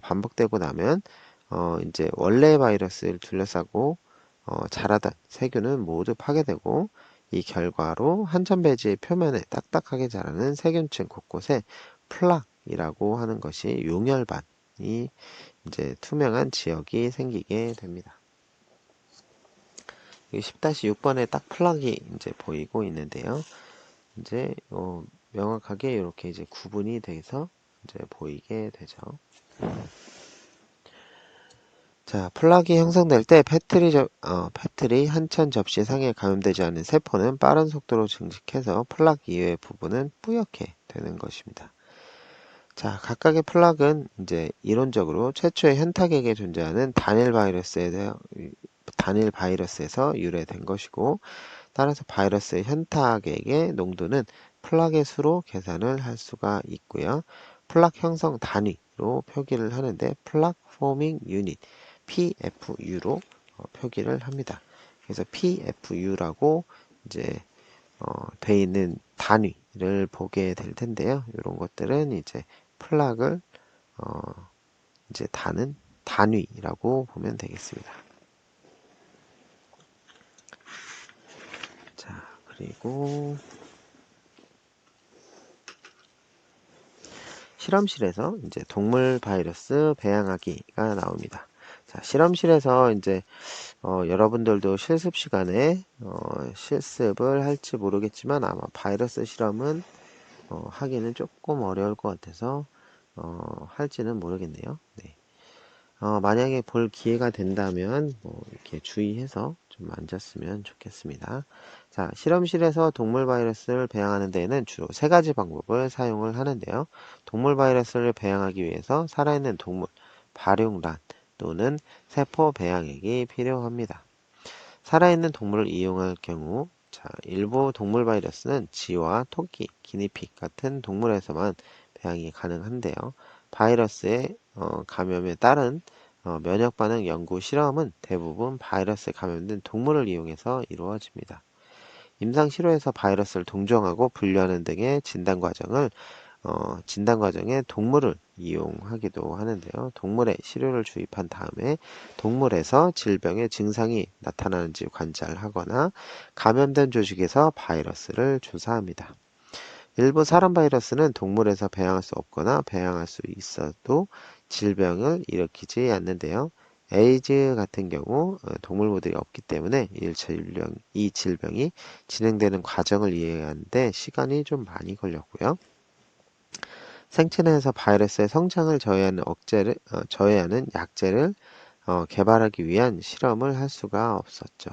Speaker 1: 반복되고 나면 이제 원래 바이러스를 둘러싸고 자라던 세균은 모두 파괴되고 이 결과로 한천 배지의 표면에 딱딱하게 자라는 세균층 곳곳에 플락이라고 하는 것이 용혈반이 이제 투명한 지역이 생기게 됩니다. 10-6번에 딱 플락이 이제 보이고 있는데요. 이제 명확하게 이렇게 이제 구분이 돼서 이제 보이게 되죠. 자, 플락이 형성될 때 패트리 한천 접시 상에 감염되지 않은 세포는 빠른 속도로 증식해서 플락 이외의 부분은 뿌옇게 되는 것입니다. 자, 각각의 플락은 이제 이론적으로 최초의 현탁에게 존재하는 단일 바이러스에서 유래된 것이고, 따라서 바이러스의 현탁액의 농도는 플락의 수로 계산을 할 수가 있고요. 플락 형성 단위로 표기를 하는데 플락 포밍 유닛 PFU로 표기를 합니다. 그래서 PFU라고 이제 돼 있는 단위를 보게 될 텐데요. 이런 것들은 이제 플락을 이제 다는 단위라고 보면 되겠습니다. 자, 그리고 실험실에서 이제 동물 바이러스 배양하기가 나옵니다. 자, 실험실에서 이제 여러분들도 실습 시간에 실습을 할지 모르겠지만 아마 바이러스 실험은 하기는 조금 어려울 것 같아서 할지는 모르겠네요. 네. 만약에 볼 기회가 된다면 이렇게 주의해서 좀 앉았으면 좋겠습니다. 자, 실험실에서 동물 바이러스를 배양하는 데에는 주로 세 가지 방법을 사용을 하는데요. 동물 바이러스를 배양하기 위해서 살아있는 동물, 발육란 또는 세포 배양액이 필요합니다. 살아있는 동물을 이용할 경우 자, 일부 동물 바이러스는 쥐와 토끼, 기니픽 같은 동물에서만 배양이 가능한데요. 바이러스의 감염에 따른 면역 반응 연구 실험은 대부분 바이러스에 감염된 동물을 이용해서 이루어집니다. 임상 실험에서 바이러스를 동정하고 분류하는 등의 진단 과정을 진단 과정에 동물을 이용하기도 하는데요. 동물에 시료를 주입한 다음에 동물에서 질병의 증상이 나타나는지 관찰하거나 감염된 조직에서 바이러스를 조사합니다. 일부 사람 바이러스는 동물에서 배양할 수 없거나 배양할 수 있어도 질병을 일으키지 않는데요. 에이즈 같은 경우 동물 모델이 없기 때문에 이 질병이 진행되는 과정을 이해하는데 시간이 좀 많이 걸렸고요. 생체 내에서 바이러스의 성장을 저해하는 약제를 개발하기 위한 실험을 할 수가 없었죠.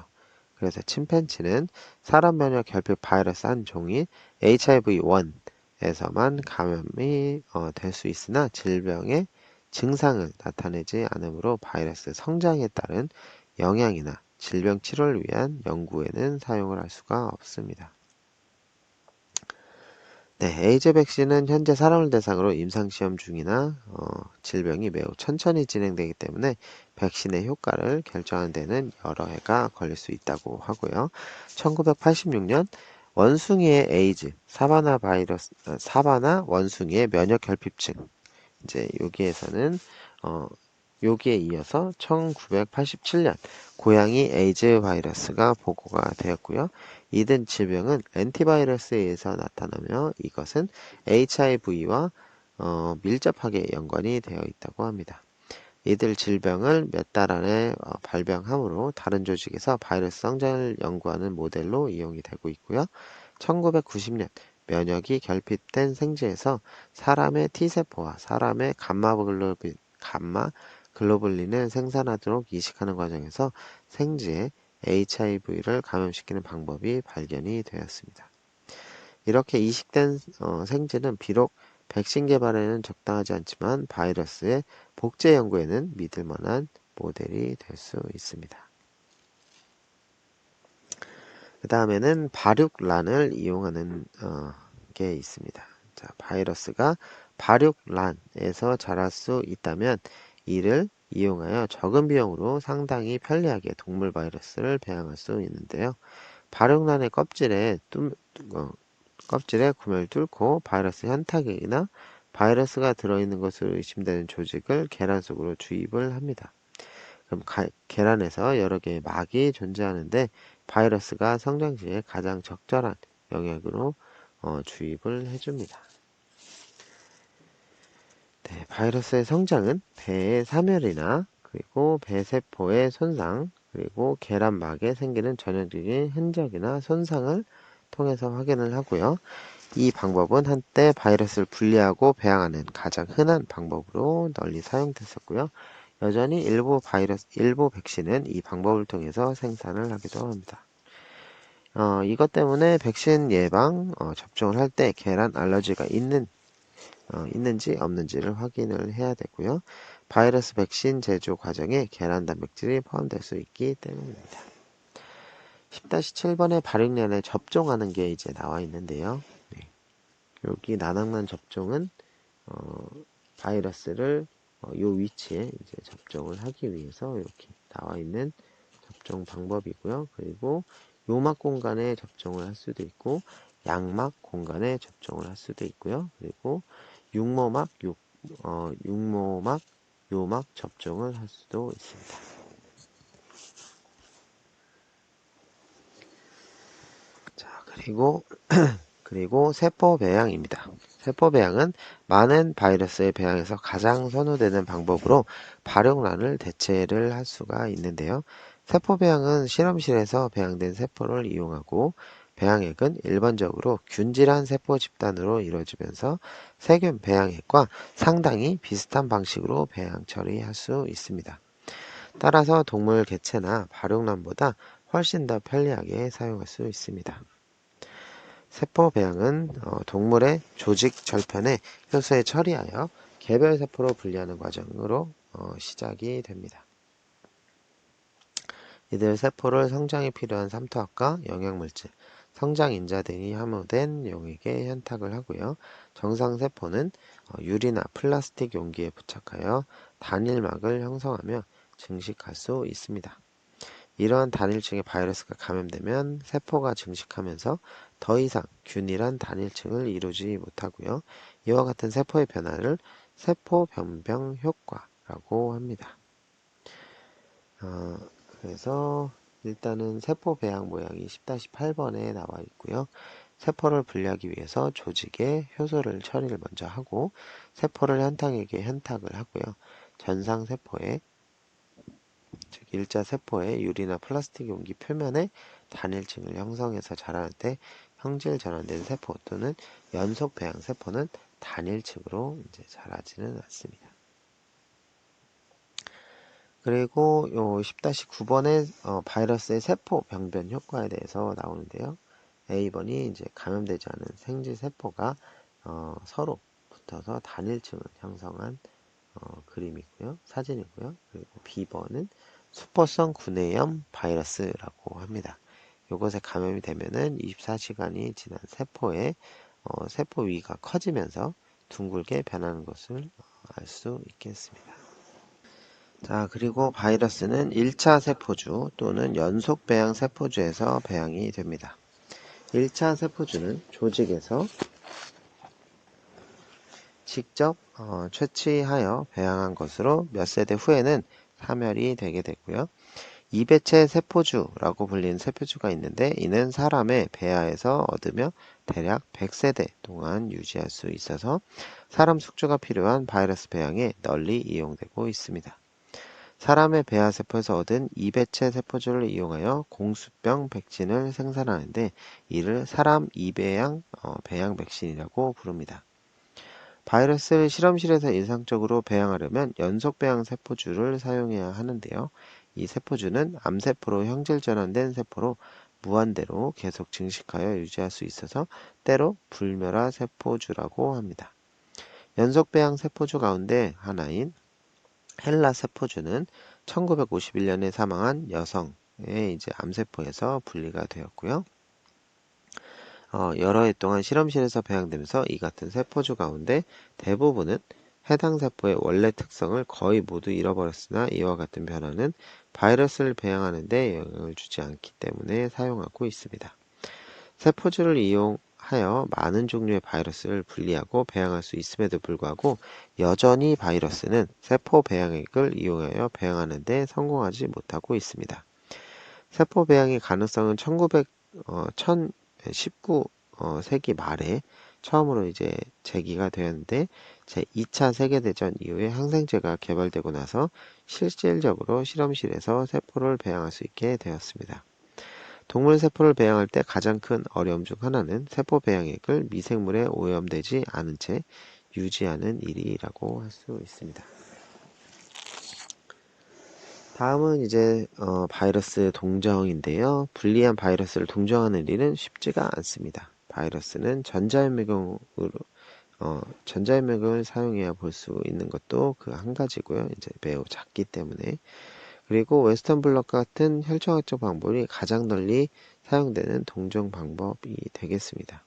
Speaker 1: 그래서 침팬지는 사람 면역 결핍 바이러스 한 종인 HIV-1에서만 감염이 될 수 있으나 질병의 증상을 나타내지 않으므로 바이러스 성장에 따른 영향이나 질병 치료를 위한 연구에는 사용을 할 수가 없습니다. 네, 에이즈 백신은 현재 사람을 대상으로 임상시험 중이나 질병이 매우 천천히 진행되기 때문에 백신의 효과를 결정하는 데는 여러 해가 걸릴 수 있다고 하고요. 1986년 원숭이의 에이즈, 사바나 원숭이의 면역 결핍증, 이제 여기에 이어서 1987년 고양이 에이즈 바이러스가 보고가 되었고요. 이든 질병은 엔티바이러스에 의해서 나타나며 이것은 HIV와 밀접하게 연관이 되어 있다고 합니다. 이들 질병을 몇 달 안에 발병하므로 다른 조직에서 바이러스 성장을 연구하는 모델로 이용이 되고 있고요. 1990년 면역이 결핍된 생쥐에서 사람의 T세포와 사람의 감마 글로불린을 생산하도록 이식하는 과정에서 생쥐의 HIV를 감염시키는 방법이 발견이 되었습니다. 이렇게 이식된 생쥐는 비록 백신 개발에는 적당하지 않지만 바이러스의 복제 연구에는 믿을 만한 모델이 될 수 있습니다. 그 다음에는 발육란을 이용하는 게 있습니다. 자, 바이러스가 발육란에서 자랄 수 있다면 이를 이용하여 적은 비용으로 상당히 편리하게 동물 바이러스를 배양할 수 있는데요. 발육란의 껍질에 구멍을 뚫고 바이러스 현탁이나 바이러스가 들어있는 것으로 의심되는 조직을 계란 속으로 주입을 합니다. 그럼 계란에서 여러 개의 막이 존재하는데 바이러스가 성장 시에 가장 적절한 영역으로 주입을 해줍니다. 네, 바이러스의 성장은 배의 사멸이나 그리고 배세포의 손상 그리고 계란막에 생기는 전형적인 흔적이나 손상을 통해서 확인을 하고요. 이 방법은 한때 바이러스를 분리하고 배양하는 가장 흔한 방법으로 널리 사용됐었고요. 여전히 일부 백신은 이 방법을 통해서 생산을 하기도 합니다. 이것 때문에 백신 예방 접종을 할 때 계란 알러지가 있는지 없는지를 확인을 해야 되고요. 바이러스 백신 제조 과정에 계란 단백질이 포함될 수 있기 때문입니다. 10-7번의 발육란에 접종하는 게 이제 나와 있는데요. 네. 여기 나낙란 접종은 바이러스를 요 위치에 이제 접종을 하기 위해서 이렇게 나와 있는 접종 방법이고요. 그리고 요막 공간에 접종을 할 수도 있고 양막 공간에 접종을 할 수도 있고요. 그리고 육모막, 요막 접종을 할 수도 있습니다. 자, 그리고 세포 배양입니다. 세포 배양은 많은 바이러스의 배양에서 가장 선호되는 방법으로 발육란을 대체를 할 수가 있는데요. 세포 배양은 실험실에서 배양된 세포를 이용하고 배양액은 일반적으로 균질한 세포 집단으로 이루어지면서 세균 배양액과 상당히 비슷한 방식으로 배양 처리할 수 있습니다. 따라서 동물 개체나 발육란보다 훨씬 더 편리하게 사용할 수 있습니다. 세포 배양은 동물의 조직 절편에 효소에 처리하여 개별 세포로 분리하는 과정으로 시작이 됩니다. 이들 세포를 성장에 필요한 삼투압과 영양물질, 성장인자 등이 함유된 용액에 현탁을 하고요. 정상 세포는 유리나 플라스틱 용기에 부착하여 단일막을 형성하며 증식할 수 있습니다. 이러한 단일층의 바이러스가 감염되면 세포가 증식하면서 더 이상 균일한 단일층을 이루지 못하고요. 이와 같은 세포의 변화를 세포 변병 효과라고 합니다. 그래서 일단은 세포 배양 모양이 10-8번에 나와 있고요. 세포를 분리하기 위해서 조직에 효소를 처리를 먼저 하고 세포를 현탕에게 현탁을 하고요. 전상세포에 즉 일자 세포의 유리나 플라스틱 용기 표면에 단일층을 형성해서 자라날 때 형질 전환된 세포 또는 연속 배양 세포는 단일층으로 이제 자라지는 않습니다. 그리고 요 10-9번에 바이러스의 세포 병변 효과에 대해서 나오는데요. A번이 이제 감염되지 않은 생쥐 세포가 서로 붙어서 단일층을 형성한 그림이고요. 사진이고요. 그리고 B번은 수포성 구내염 바이러스라고 합니다. 이것에 감염이 되면은 24시간이 지난 세포의 세포 위가 커지면서 둥글게 변하는 것을 알 수 있겠습니다. 자, 그리고 바이러스는 1차 세포주 또는 연속 배양 세포주에서 배양이 됩니다. 1차 세포주는 조직에서 직접 채취하여 배양한 것으로 몇 세대 후에는 사멸이 되게 되고요. 이배체 세포주라고 불리는 세포주가 있는데 이는 사람의 배아에서 얻으며 대략 100세대 동안 유지할 수 있어서 사람 숙주가 필요한 바이러스 배양에 널리 이용되고 있습니다. 사람의 배아세포에서 얻은 이배체 세포주를 이용하여 공수병 백신을 생산하는데 이를 사람 이배양 배양 백신이라고 부릅니다. 바이러스를 실험실에서 일상적으로 배양하려면 연속 배양 세포주를 사용해야 하는데요. 이 세포주는 암세포로 형질 전환된 세포로 무한대로 계속 증식하여 유지할 수 있어서 때로 불멸화 세포주라고 합니다. 연속 배양 세포주 가운데 하나인 헬라 세포주는 1951년에 사망한 여성의 이제 암세포에서 분리가 되었고요. 여러 해 동안 실험실에서 배양되면서 이 같은 세포주 가운데 대부분은 해당 세포의 원래 특성을 거의 모두 잃어버렸으나 이와 같은 변화는 바이러스를 배양하는 데 영향을 주지 않기 때문에 사용하고 있습니다. 세포주를 이용하여 많은 종류의 바이러스를 분리하고 배양할 수 있음에도 불구하고 여전히 바이러스는 세포 배양액을 이용하여 배양하는 데 성공하지 못하고 있습니다. 세포 배양의 가능성은 19세기 말에 처음으로 이제 제기가 되었는데 제2차 세계대전 이후에 항생제가 개발되고 나서 실질적으로 실험실에서 세포를 배양할 수 있게 되었습니다. 동물 세포를 배양할 때 가장 큰 어려움 중 하나는 세포 배양액을 미생물에 오염되지 않은 채 유지하는 일이라고 할 수 있습니다. 다음은 이제 바이러스 동정인데요. 불리한 바이러스를 동정하는 일은 쉽지가 않습니다. 바이러스는 전자협력을 사용해야 볼 수 있는 것도 그 한 가지고요. 이제 매우 작기 때문에. 그리고 웨스턴 블럿 같은 혈청학적 방법이 가장 널리 사용되는 동정 방법이 되겠습니다.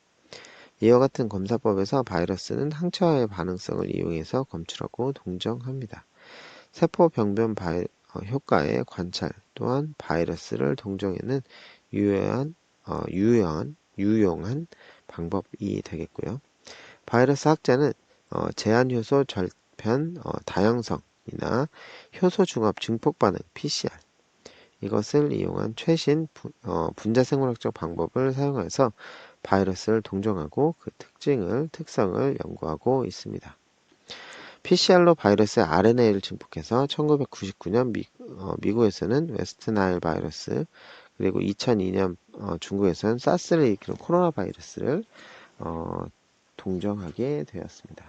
Speaker 1: 이와 같은 검사법에서 바이러스는 항체화의 반응성을 이용해서 검출하고 동정합니다. 세포 병변 효과의 관찰 또한 바이러스를 동정에는 유용한 방법이 되겠고요. 바이러스 학자는 제한 효소 절편 다형성이나 효소 중합 증폭 반응 PCR 이것을 이용한 최신 분자생물학적 방법을 사용해서 바이러스를 동정하고 그 특성을 연구하고 있습니다. PCR로 바이러스의 RNA를 증폭해서 1999년 미국에서는 웨스트나일 바이러스 그리고 2002년 중국에서는 사스를 일으키는 코로나 바이러스를 동정하게 되었습니다.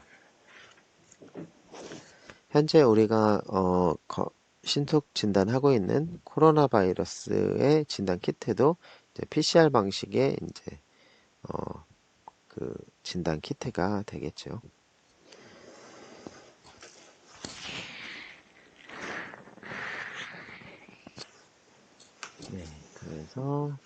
Speaker 1: 현재 우리가 신속 진단하고 있는 코로나 바이러스의 진단 키트도 이제 PCR 방식의 이제 그 진단 키트가 되겠죠. 네, 그래서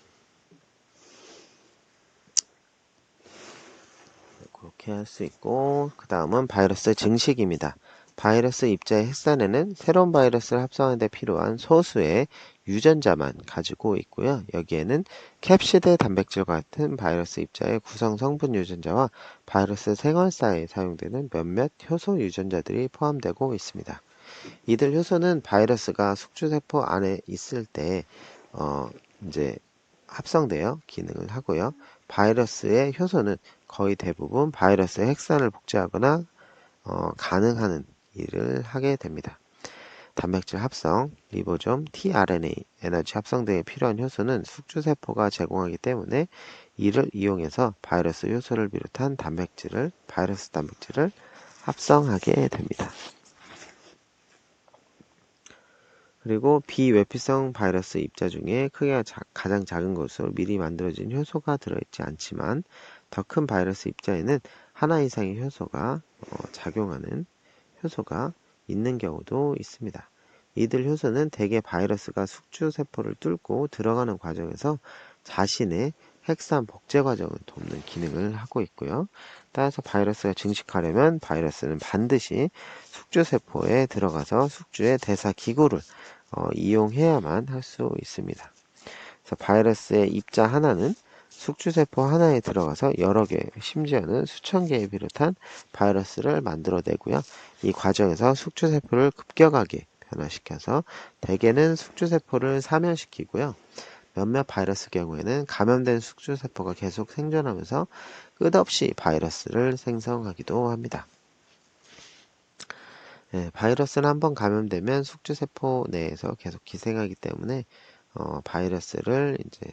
Speaker 1: 그렇게 할 수 있고 그 다음은 바이러스 증식입니다. 바이러스 입자의 핵산에는 새로운 바이러스를 합성하는 데 필요한 소수의 유전자만 가지고 있고요. 여기에는 캡시드 단백질 같은 바이러스 입자의 구성 성분 유전자와 바이러스 생활사에 사용되는 몇몇 효소 유전자들이 포함되고 있습니다. 이들 효소는 바이러스가 숙주세포 안에 있을 때 이제 합성되어 기능을 하고요. 바이러스의 효소는 거의 대부분 바이러스의 핵산을 복제하거나 가능하는 일을 하게 됩니다. 단백질 합성, 리보솜, tRNA, 에너지 합성 등에 필요한 효소는 숙주세포가 제공하기 때문에 이를 이용해서 바이러스 효소를 비롯한 바이러스 단백질을 합성하게 됩니다. 그리고 비외피성 바이러스 입자 중에 크기가 가장 작은 것으로 미리 만들어진 효소가 들어있지 않지만 더 큰 바이러스 입자에는 하나 이상의 효소가 작용하는 효소가 있는 경우도 있습니다. 이들 효소는 대개 바이러스가 숙주세포를 뚫고 들어가는 과정에서 자신의 핵산 복제 과정을 돕는 기능을 하고 있고요. 따라서 바이러스가 증식하려면 바이러스는 반드시 숙주세포에 들어가서 숙주의 대사기구를 이용해야만 할 수 있습니다. 그래서 바이러스의 입자 하나는 숙주세포 하나에 들어가서 여러 개, 심지어는 수천 개에 비롯한 바이러스를 만들어내고요. 이 과정에서 숙주세포를 급격하게 변화시켜서 대개는 숙주세포를 사멸시키고요. 몇몇 바이러스 경우에는 감염된 숙주세포가 계속 생존하면서 끝없이 바이러스를 생성하기도 합니다. 바이러스는 한번 감염되면 숙주세포 내에서 계속 기생하기 때문에 바이러스를 이제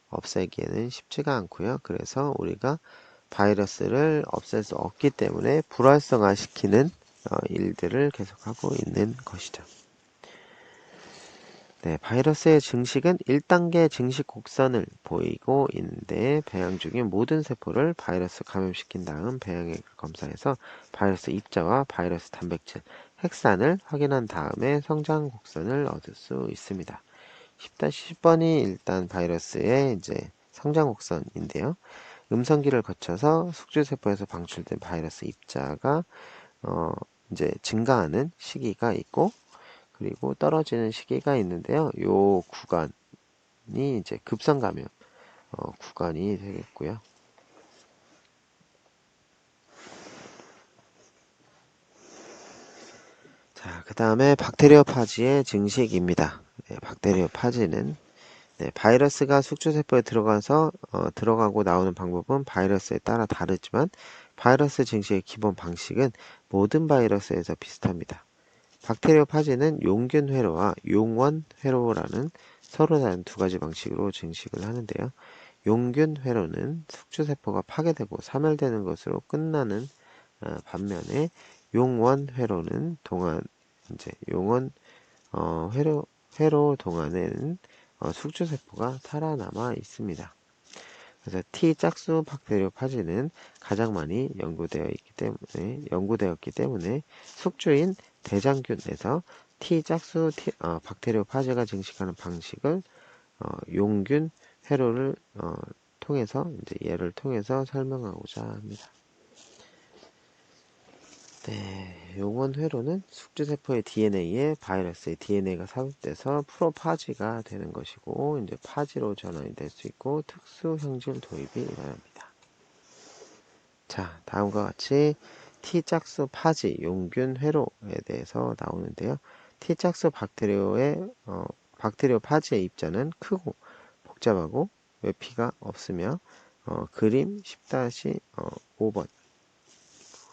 Speaker 1: 없애기에는 쉽지가 않고요. 그래서 우리가 바이러스를 없앨 수 없기 때문에 불활성화시키는 일들을 계속하고 있는 것이죠. 네, 바이러스의 증식은 1단계 증식 곡선을 보이고 있는데 배양 중인 모든 세포를 바이러스 감염시킨 다음 배양액을 검사해서 바이러스 입자와 바이러스 단백질, 핵산을 확인한 다음에 성장 곡선을 얻을 수 있습니다. 10-10번이 일단 바이러스의 이제 성장 곡선인데요. 음성기를 거쳐서 숙주세포에서 방출된 바이러스 입자가 이제 증가하는 시기가 있고 그리고 떨어지는 시기가 있는데요. 요 구간이 이제 급성 감염 구간이 되겠고요. 자, 그 다음에 박테리오 파지의 증식입니다. 네, 박테리오 파지는 바이러스가 숙주세포에 들어가고 나오는 방법은 바이러스에 따라 다르지만 바이러스 증식의 기본 방식은 모든 바이러스에서 비슷합니다. 박테리오 파지는 용균 회로와 용원 회로라는 서로 다른 두 가지 방식으로 증식을 하는데요. 용균 회로는 숙주세포가 파괴되고 사멸되는 것으로 끝나는 반면에 용원 회로는 용원 회로 동안에는 숙주세포가 살아남아 있습니다. 그래서 T짝수 박테리오 파지는 가장 많이 연구되었기 때문에 숙주인 대장균에서 T짝수 박테리오 파지가 증식하는 방식을 용균 회로를 통해서 얘를 통해서 설명하고자 합니다. 네, 용원 회로는 숙주세포의 DNA에 바이러스의 DNA가 삽입돼서 프로파지가 되는 것이고 이제 파지로 전환이 될 수 있고 특수 형질 도입이 일어납니다. 자, 다음과 같이 T짝수 파지 용균 회로에 대해서 나오는데요. T짝수 박테리오 파지의 입자는 크고 복잡하고 외피가 없으며 그림 10-5번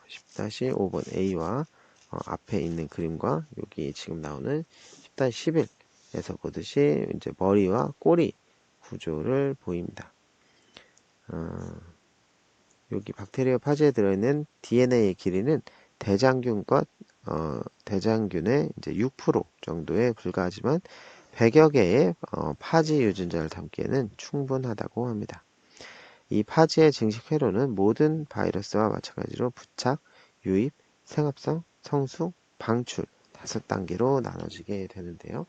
Speaker 1: 10-5번 A와 앞에 있는 그림과 여기 지금 나오는 10-11에서 보듯이 이제 머리와 꼬리 구조를 보입니다. 여기 박테리아 파지에 들어있는 DNA의 길이는 대장균의 이제 6% 정도에 불과하지만 100여 개의 파지 유전자를 담기에는 충분하다고 합니다. 이 파지의 증식 회로는 모든 바이러스와 마찬가지로 부착, 유입, 생합성, 성숙, 방출 5단계로 나눠지게 되는데요.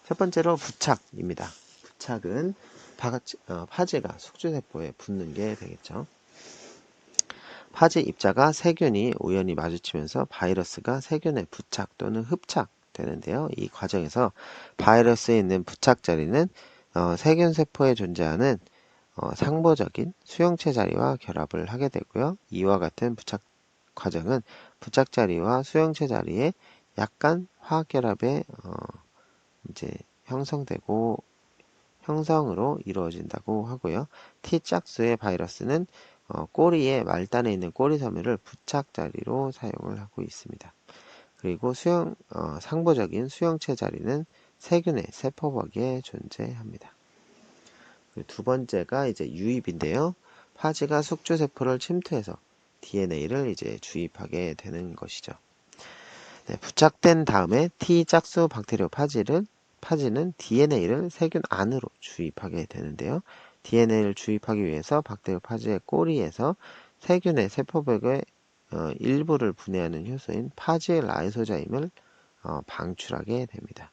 Speaker 1: 첫 번째로 부착입니다. 부착은 파지가 숙주세포에 붙는 게 되겠죠. 파지 입자가 세균이 우연히 마주치면서 바이러스가 세균에 부착 또는 흡착되는데요. 이 과정에서 바이러스에 있는 부착 자리는 세균 세포에 존재하는 상보적인 수용체 자리와 결합을 하게 되고요. 이와 같은 부착 과정은 부착 자리와 수용체 자리에 약간 화학 결합에 이제 형성되고 형성으로 이루어진다고 하고요. T짝수의 바이러스는 꼬리에 말단에 있는 꼬리 섬유를 부착 자리로 사용을 하고 있습니다. 그리고 상부적인 수용체 자리는 세균의 세포벽에 존재합니다. 두 번째가 이제 유입인데요. 파지가 숙주세포를 침투해서 DNA를 이제 주입하게 되는 것이죠. 네, 부착된 다음에 T짝수 박테리오 파지는 DNA를 세균 안으로 주입하게 되는데요. DNA를 주입하기 위해서 박테리오 파지의 꼬리에서 세균의 세포벽의 일부를 분해하는 효소인 파지 라이소자임을 방출하게 됩니다.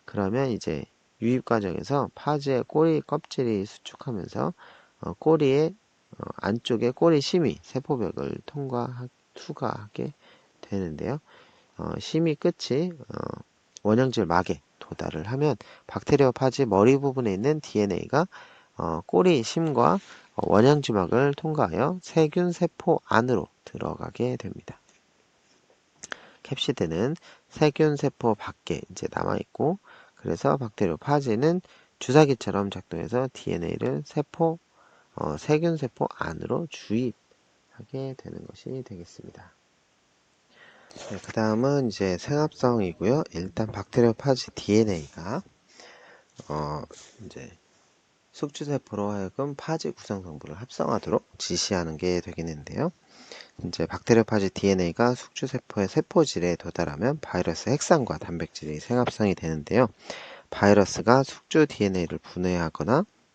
Speaker 1: 그러면 이제 유입 과정에서 파지의 꼬리 껍질이 수축하면서 꼬리의 안쪽에 꼬리 심이 세포벽을 투과하게 되는데요. 심이 끝이 원형질 막에 도달을 하면 박테리아 파지 머리 부분에 있는 DNA가 꼬리 심과 원형지막을 통과하여 세균 세포 안으로 들어가게 됩니다. 캡시드는 세균 세포 밖에 이제 남아 있고, 그래서 박테리아 파지는 주사기처럼 작동해서 DNA를 세균 세포 안으로 주입하게 되는 것이 되겠습니다. 네, 그 다음은 이제 생합성이고요. 일단 박테리아 파지 DNA가 이제 숙주세포로 하여금 파지 구성 성분을 합성하도록 지시하는 게 되겠는데요. 이제 박테리아 파지 DNA가 숙주세포의 세포질에 도달하면 바이러스 핵산과 단백질이 생합성이 되는데요. 바이러스가 숙주 DNA를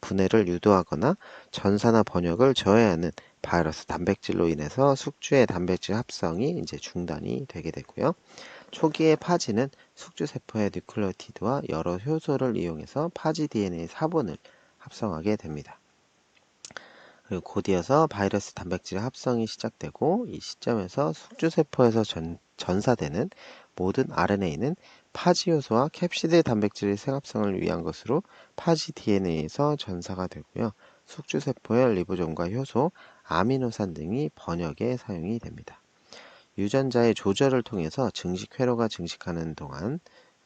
Speaker 1: 분해를 유도하거나 전사나 번역을 저해하는 바이러스 단백질로 인해서 숙주의 단백질 합성이 이제 중단이 되게 되고요. 초기의 파지는 숙주세포의 뉴클레오티드와 여러 효소를 이용해서 파지 DNA 사본을 합성하게 됩니다. 그리고 곧이어서 바이러스 단백질 합성이 시작되고, 이 시점에서 숙주세포에서 전사되는 모든 RNA는 파지 효소와 캡시드 단백질의 생합성을 위한 것으로 파지 DNA에서 전사가 되고요. 숙주세포의 리보솜과 효소, 아미노산 등이 번역에 사용이 됩니다. 유전자의 조절을 통해서 증식 회로가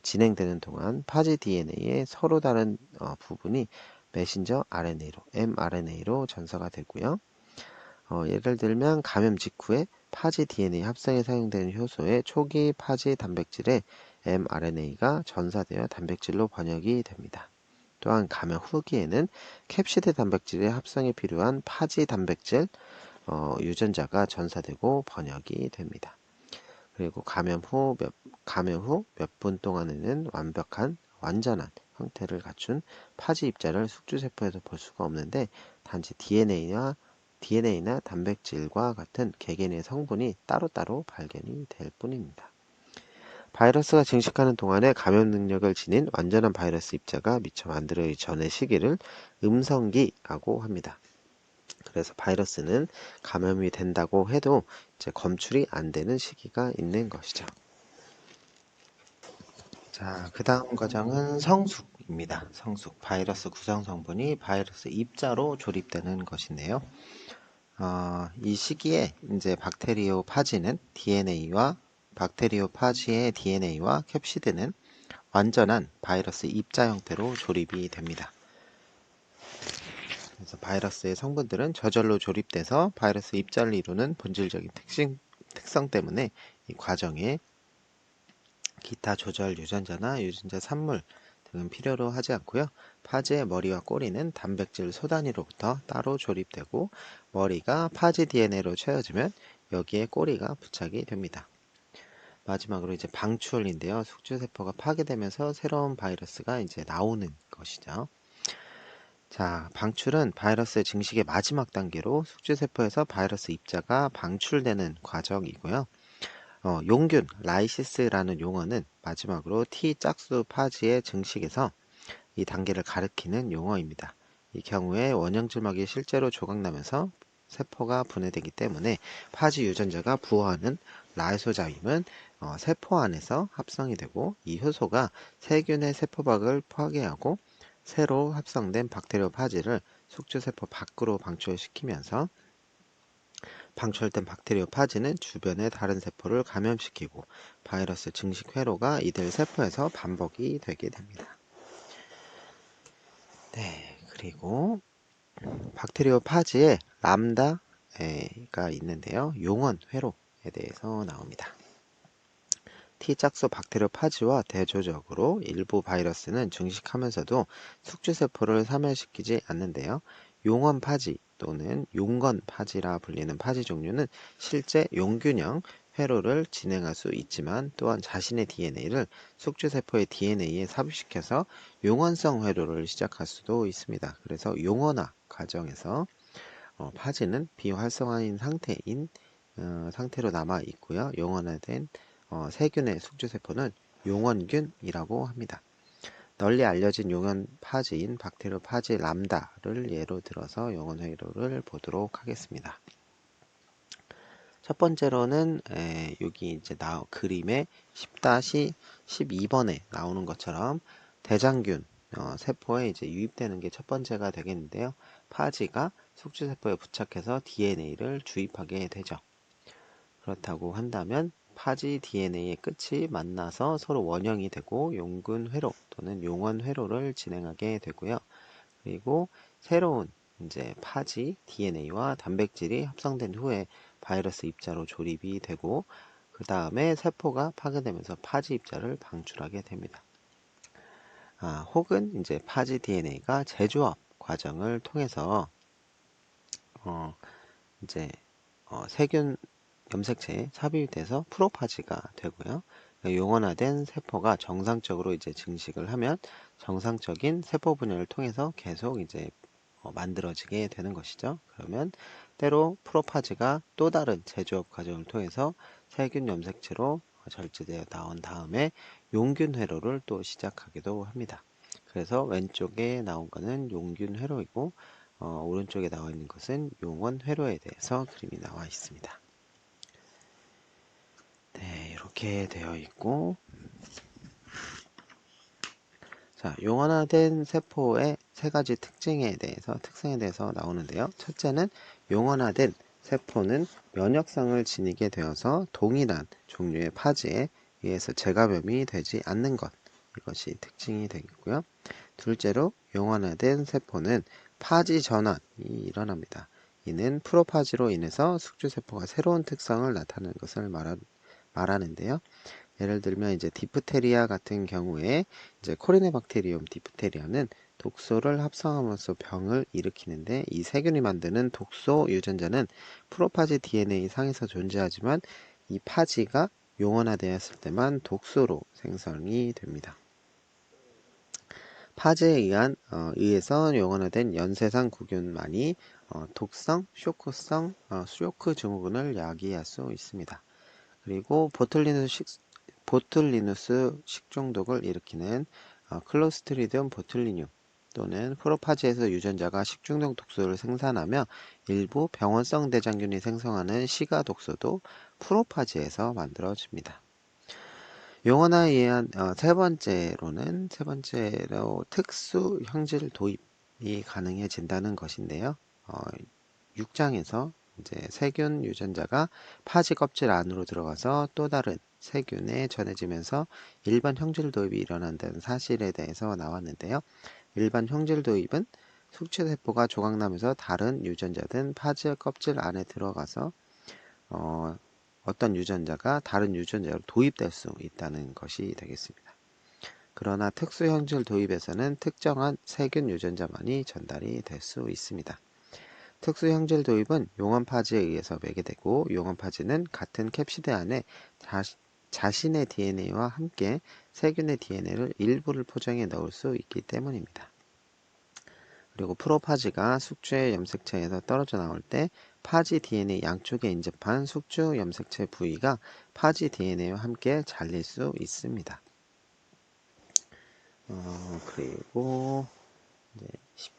Speaker 1: 진행되는 동안 파지 DNA의 서로 다른 부분이 메신저 RNA로, mRNA로 전사가 되고요. 예를 들면 감염 직후에 파지 DNA 합성에 사용되는 효소의 초기 파지 단백질에 mRNA가 전사되어 단백질로 번역이 됩니다. 또한 감염 후기에는 캡시드 단백질의 합성에 필요한 파지 단백질 유전자가 전사되고 번역이 됩니다. 그리고 감염 후 몇 분 동안에는 완전한 형태를 갖춘 파지 입자를 숙주세포에서 볼 수가 없는데, 단지 DNA나 단백질과 같은 개개인의 성분이 따로따로 발견이 될 뿐입니다. 바이러스가 증식하는 동안에 감염 능력을 지닌 완전한 바이러스 입자가 미처 만들어지기 전의 시기를 음성기라고 합니다. 그래서 바이러스는 감염이 된다고 해도 이제 검출이 안 되는 시기가 있는 것이죠. 자, 그 다음 과정은 성숙입니다. 성숙. 바이러스 구성 성분이 바이러스 입자로 조립되는 것인데요. 이 시기에 이제 박테리오 파지의 DNA와 캡시드는 완전한 바이러스 입자 형태로 조립이 됩니다. 그래서 바이러스의 성분들은 저절로 조립돼서 바이러스 입자를 이루는 본질적인 특성 때문에 이 과정에 기타 조절 유전자나 유전자 산물 등은 필요로 하지 않고요. 파지의 머리와 꼬리는 단백질 소단위로부터 따로 조립되고, 머리가 파지 DNA로 채워지면 여기에 꼬리가 부착이 됩니다. 마지막으로 이제 방출인데요. 숙주세포가 파괴되면서 새로운 바이러스가 이제 나오는 것이죠. 자, 방출은 바이러스의 증식의 마지막 단계로 숙주세포에서 바이러스 입자가 방출되는 과정이고요. 용균, 라이시스라는 용어는 마지막으로 T짝수 파지의 증식에서 이 단계를 가리키는 용어입니다. 이 경우에 원형질막이 실제로 조각나면서 세포가 분해되기 때문에 파지 유전자가 부호하는 라이소자임은 세포 안에서 합성이 되고 이 효소가 세균의 세포박을 파괴하고 새로 합성된 박테리오 파지를 숙주세포 밖으로 방출시키면서 방출된 박테리오 파지는 주변의 다른 세포를 감염시키고 바이러스 증식 회로가 이들 세포에서 반복이 되게 됩니다. 네, 그리고 박테리오 파지에 람다가 있는데요. 용원 회로에 대해서 나옵니다. T짝수 박테리오 파지와 대조적으로 일부 바이러스는 증식하면서도 숙주세포를 사멸시키지 않는데요. 용원 파지 또는 용건 파지라 불리는 파지 종류는 실제 용균형 회로를 진행할 수 있지만 또한 자신의 DNA를 숙주세포의 DNA에 삽입시켜서 용원성 회로를 시작할 수도 있습니다. 그래서 용원화 과정에서 파지는 비활성화인 상태로 남아 있고요. 용원화된 세균의 숙주세포는 용원균이라고 합니다. 널리 알려진 용원 파지인 박테리오 파지 람다를 예로 들어서 용원 회로를 보도록 하겠습니다. 첫 번째로는 여기 이제 그림의 10-12번에 나오는 것처럼 대장균 세포에 이제 유입되는 게 첫 번째가 되겠는데요. 파지가 숙주세포에 부착해서 DNA를 주입하게 되죠. 그렇다고 한다면 파지 DNA의 끝이 만나서 서로 원형이 되고 용근 회로 또는 용원 회로를 진행하게 되고요. 그리고 새로운 이제 파지 DNA와 단백질이 합성된 후에 바이러스 입자로 조립이 되고 그 다음에 세포가 파괴되면서 파지 입자를 방출하게 됩니다. 혹은 이제 파지 DNA가 재조합 과정을 통해서 이제 세균 염색체에 삽입이 돼서 프로파지가 되고요. 용원화된 세포가 정상적으로 이제 증식을 하면 정상적인 세포 분열을 통해서 계속 이제 만들어지게 되는 것이죠. 그러면 때로 프로파지가 또 다른 재조합 과정을 통해서 세균 염색체로 절제되어 나온 다음에 용균 회로를 또 시작하기도 합니다. 그래서 왼쪽에 나온 것은 용균 회로이고 오른쪽에 나와 있는 것은 용원 회로에 대해서 그림이 나와 있습니다. 네, 이렇게 되어 있고, 자, 용원화된 세포의 세 가지 특징에 대해서 나오는데요. 첫째는 용원화된 세포는 면역성을 지니게 되어서 동일한 종류의 파지에 의해서 재감염이 되지 않는 것. 이것이 특징이 되겠고요. 둘째로 용원화된 세포는 파지 전환이 일어납니다. 이는 프로파지로 인해서 숙주세포가 새로운 특성을 나타내는 것을 말하는데요. 예를 들면 이제 디프테리아 같은 경우에 이제 코리네박테리움 디프테리아는 독소를 합성함으로써 병을 일으키는데 이 세균이 만드는 독소 유전자는 프로파지 DNA 상에서 존재하지만 이 파지가 용원화되었을 때만 독소로 생성이 됩니다. 파지에 의해서 용원화된 연쇄상 구균만이 독성, 쇼크성, 쇼크 증후군을 야기할 수 있습니다. 그리고 보툴리누스 식중독을 일으키는 클로스트리디움 보툴리늄 또는 프로파지에서 유전자가 식중독 독소를 생산하며 일부 병원성 대장균이 생성하는 시가 독소도 프로파지에서 만들어집니다. 용언화에 의한 세 번째로 특수 형질 도입이 가능해진다는 것인데요. 6장에서 이제 세균 유전자가 파지 껍질 안으로 들어가서 또 다른 세균에 전해지면서 일반 형질 도입이 일어난다는 사실에 대해서 나왔는데요. 일반 형질 도입은 숙주세포가 조각나면서 다른 유전자든 파지 껍질 안에 들어가서 어떤 유전자가 다른 유전자로 도입될 수 있다는 것이 되겠습니다. 그러나 특수 형질 도입에서는 특정한 세균 유전자만이 전달이 될 수 있습니다. 특수 형질 도입은 용원 파지에 의해서 매개되고 용원 파지는 같은 캡시드 안에 자신의 DNA와 함께 세균의 DNA를 일부를 포장해 넣을 수 있기 때문입니다. 그리고 프로파지가 숙주의 염색체에서 떨어져 나올 때 파지 DNA 양쪽에 인접한 숙주 염색체 부위가 파지 DNA와 함께 잘릴 수 있습니다. 그리고 이제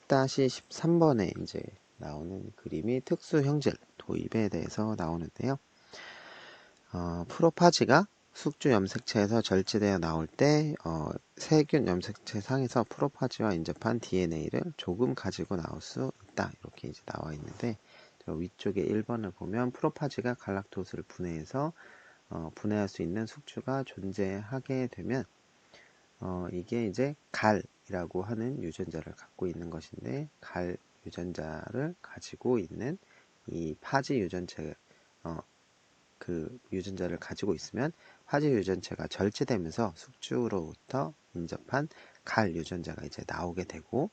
Speaker 1: 10-13번에 이제 나오는 그림이 특수 형질 도입에 대해서 나오는데요. 프로파지가 숙주 염색체에서 절제되어 나올 때 세균 염색체 상에서 프로파지와 인접한 DNA를 조금 가지고 나올 수 있다. 이렇게 이제 나와 있는데 위쪽에 1번을 보면 프로파지가 갈락토스를 분해해서 분해할 수 있는 숙주가 존재하게 되면 이게 이제 갈이라고 하는 유전자를 갖고 있는 것인데 갈 유전자를 가지고 있는 이 파지 유전체 그 유전자를 가지고 있으면 파지 유전체가 절제되면서 숙주로부터 인접한 갈 유전자가 이제 나오게 되고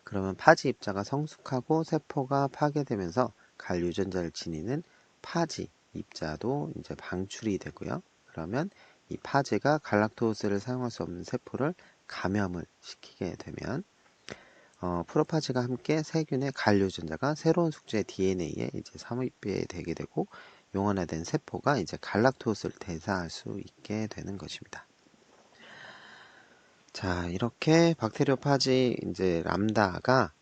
Speaker 1: 그러면 파지 입자가 성숙하고 세포가 파괴되면서 갈 유전자를 지니는 파지 입자도 이제 방출이 되고요. 그러면 이 파지가 갈락토스를 사용할 수 없는 세포를 감염을 시키게 되면 프로파지가 함께 세균의 갈 유전자가 새로운 숙주의 DNA에 이제 삽입이 되게 되고 용원화된 세포가 이제 갈락토스를 대사할 수 있게 되는 것입니다. 자, 이렇게 박테리오파지 이제 람다가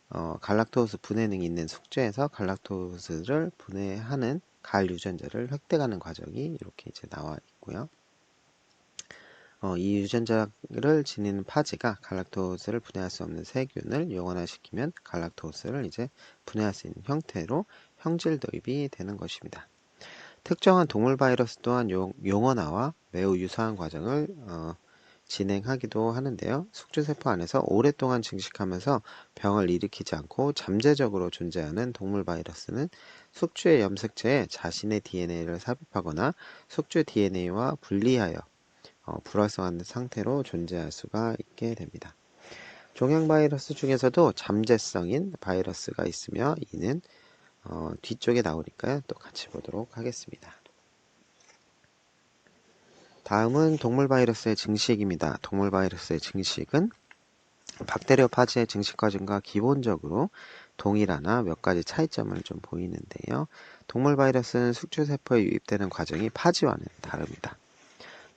Speaker 1: 갈락토스 분해능이 있는 숙주에서 갈락토스를 분해하는 갈 유전자를 획득하는 과정이 이렇게 이제 나와 있고요. 이 유전자를 지니는 파지가 갈락토스를 분해할 수 없는 세균을 용원화시키면 갈락토스를 이제 분해할 수 있는 형태로 형질 도입이 되는 것입니다. 특정한 동물 바이러스 또한 용원화와 매우 유사한 과정을 진행하기도 하는데요. 숙주세포 안에서 오랫동안 증식하면서 병을 일으키지 않고 잠재적으로 존재하는 동물 바이러스는 숙주의 염색체에 자신의 DNA를 삽입하거나 숙주 DNA와 분리하여 불활성한 상태로 존재할 수가 있게 됩니다. 종양 바이러스 중에서도 잠재성인 바이러스가 있으며 이는 뒤쪽에 나오니까요. 또 같이 보도록 하겠습니다. 다음은 동물 바이러스의 증식입니다. 동물 바이러스의 증식은 박테리오파지의 증식 과정과 기본적으로 동일하나 몇 가지 차이점을 좀 보이는데요. 동물 바이러스는 숙주세포에 유입되는 과정이 파지와는 다릅니다.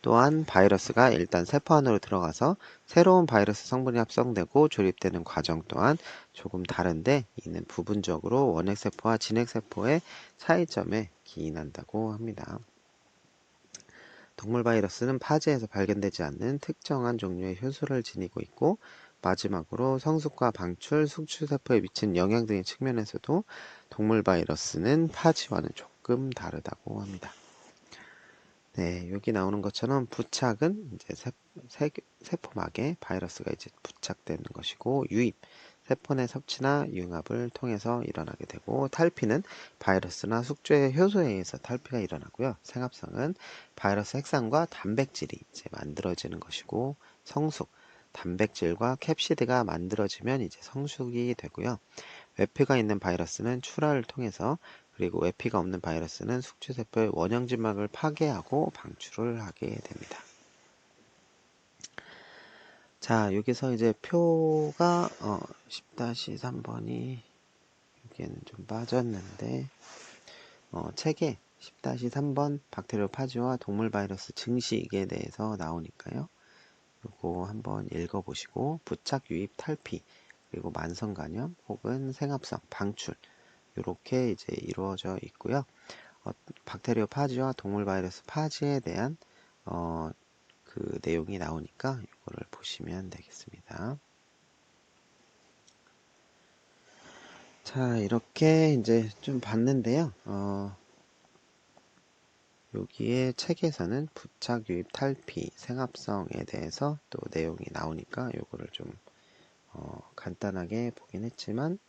Speaker 1: 또한 바이러스가 일단 세포 안으로 들어가서 새로운 바이러스 성분이 합성되고 조립되는 과정 또한 조금 다른데 이는 부분적으로 원핵세포와 진핵세포의 차이점에 기인한다고 합니다. 동물 바이러스는 파지에서 발견되지 않는 특정한 종류의 효소를 지니고 있고 마지막으로 성숙과 방출, 숙주세포에 미친 영향 등의 측면에서도 동물 바이러스는 파지와는 조금 다르다고 합니다. 네, 여기 나오는 것처럼 부착은 이제 세포막에 바이러스가 이제 부착되는 것이고 유입, 세포 내 섭취나 융합을 통해서 일어나게 되고 탈피는 바이러스나 숙주의 효소에 의해서 탈피가 일어나고요. 생합성은 바이러스 핵산과 단백질이 이제 만들어지는 것이고 성숙, 단백질과 캡시드가 만들어지면 이제 성숙이 되고요. 외피가 있는 바이러스는 출하를 통해서 그리고 외피가 없는 바이러스는 숙주세포의 원형진막을 파괴하고 방출을 하게 됩니다. 자, 여기서 이제 표가 10-3번이 여기에는 좀 빠졌는데 책에 10-3번 박테리오파지와 동물 바이러스 증식에 대해서 나오니까요. 요거 한번 읽어보시고 부착, 유입, 탈피, 그리고 만성 감염 혹은 생합성, 방출 이렇게 이제 이루어져 있고요. 박테리오 파지와 동물 바이러스 파지에 대한 그 내용이 나오니까 이거를 보시면 되겠습니다. 자, 이렇게 이제 좀 봤는데요. 여기에 책에서는 부착, 유입, 탈피, 생합성에 대해서 또 내용이 나오니까 이거를 좀 간단하게 보긴 했지만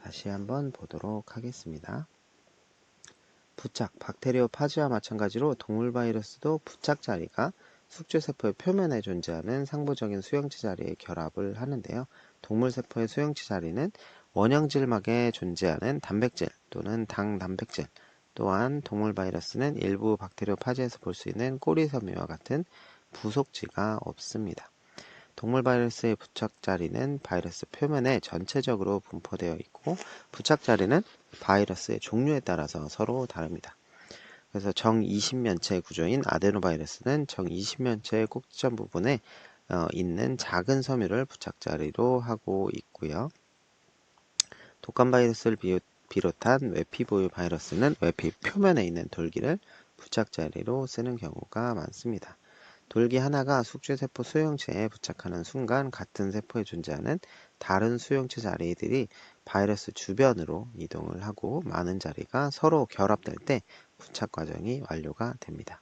Speaker 1: 다시 한번 보도록 하겠습니다. 부착, 박테리오 파지와 마찬가지로 동물 바이러스도 부착 자리가 숙주세포의 표면에 존재하는 상부적인 수용체 자리에 결합을 하는데요. 동물 세포의 수용체 자리는 원형질막에 존재하는 단백질 또는 당단백질, 또한 동물 바이러스는 일부 박테리오 파지에서 볼 수 있는 꼬리섬유와 같은 부속지가 없습니다. 동물 바이러스의 부착 자리는 바이러스 표면에 전체적으로 분포되어 있고 부착 자리는 바이러스의 종류에 따라서 서로 다릅니다. 그래서 정20면체 구조인 아데노바이러스는 정20면체의 꼭지점 부분에 있는 작은 섬유를 부착 자리로 하고 있고요. 독감 바이러스를 비롯한 외피보유 바이러스는 외피 표면에 있는 돌기를 부착자리로 쓰는 경우가 많습니다. 돌기 하나가 숙주세포 수용체에 부착하는 순간 같은 세포에 존재하는 다른 수용체 자리들이 바이러스 주변으로 이동을 하고 많은 자리가 서로 결합될 때 부착 과정이 완료가 됩니다.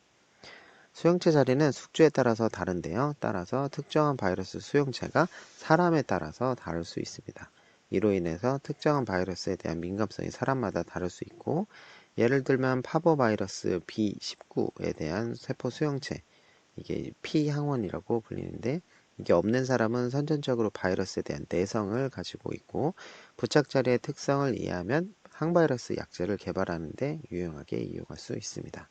Speaker 1: 수용체 자리는 숙주에 따라서 다른데요. 따라서 특정한 바이러스 수용체가 사람에 따라서 다를 수 있습니다. 이로 인해서 특정한 바이러스에 대한 민감성이 사람마다 다를 수 있고, 예를 들면 파보바이러스 B19에 대한 세포 수용체, 이게 P항원이라고 불리는데, 이게 없는 사람은 선천적으로 바이러스에 대한 내성을 가지고 있고, 부착 자리의 특성을 이해하면 항바이러스 약제를 개발하는 데 유용하게 이용할 수 있습니다.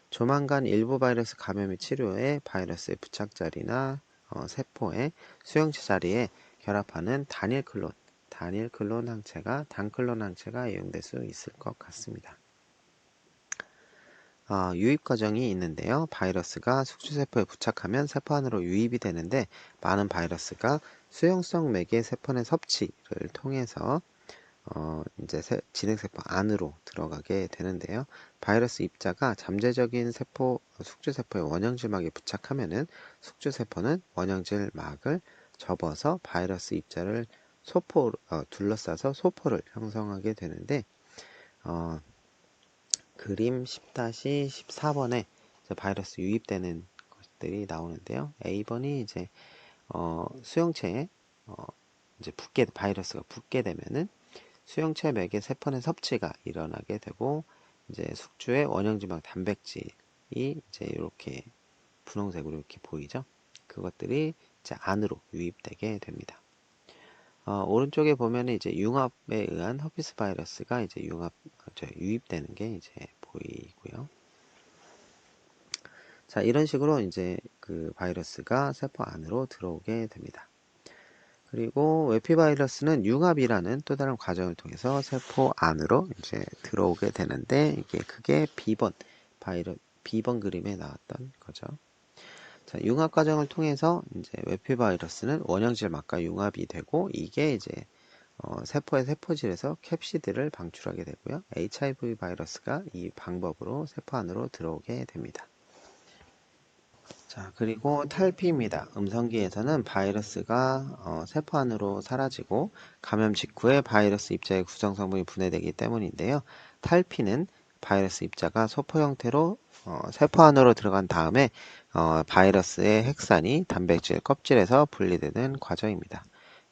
Speaker 1: 조만간 일부 바이러스 감염의 치료에 바이러스의 부착 자리나 세포의 수용체 자리에 결합하는 단일 클론 항체가 단클론 항체가 이용될 수 있을 것 같습니다. 유입 과정이 있는데요. 바이러스가 숙주세포에 부착하면 세포 안으로 유입이 되는데, 많은 바이러스가 수용성 매개 세포 내 섭취를 통해서 이제 진핵세포 안으로 들어가게 되는데요. 바이러스 입자가 잠재적인 숙주세포의 원형질막에 부착하면은 숙주세포는 원형질막을 접어서 바이러스 입자를 둘러싸서 소포를 형성하게 되는데, 그림 10-14번에 바이러스 유입되는 것들이 나오는데요. A번이 이제 수용체에 이제 바이러스가 붙게 되면은 수용체 맥의 세포의 섭취가 일어나게 되고, 이제 숙주의 원형지방 단백질이 이제 이렇게 분홍색으로 이렇게 보이죠. 그것들이 이제 안으로 유입되게 됩니다. 오른쪽에 보면 이제 융합에 의한 허피스 바이러스가 이제 유입되는 게 이제 보이고요. 자, 이런 식으로 이제 그 바이러스가 세포 안으로 들어오게 됩니다. 그리고 외피 바이러스는 융합이라는 또 다른 과정을 통해서 세포 안으로 이제 들어오게 되는데, 이게 그게 B번 그림에 나왔던 거죠. 자, 융합 과정을 통해서 이제 외피 바이러스는 원형질막과 융합이 되고, 이게 이제 세포의 세포질에서 캡시드를 방출하게 되고요. HIV 바이러스가 이 방법으로 세포 안으로 들어오게 됩니다. 자, 그리고 탈피입니다. 음성기에서는 바이러스가 세포 안으로 사라지고 감염 직후에 바이러스 입자의 구성 성분이 분해되기 때문인데요. 탈피는 바이러스 입자가 소포 형태로 세포 안으로 들어간 다음에 바이러스의 핵산이 단백질 껍질에서 분리되는 과정입니다.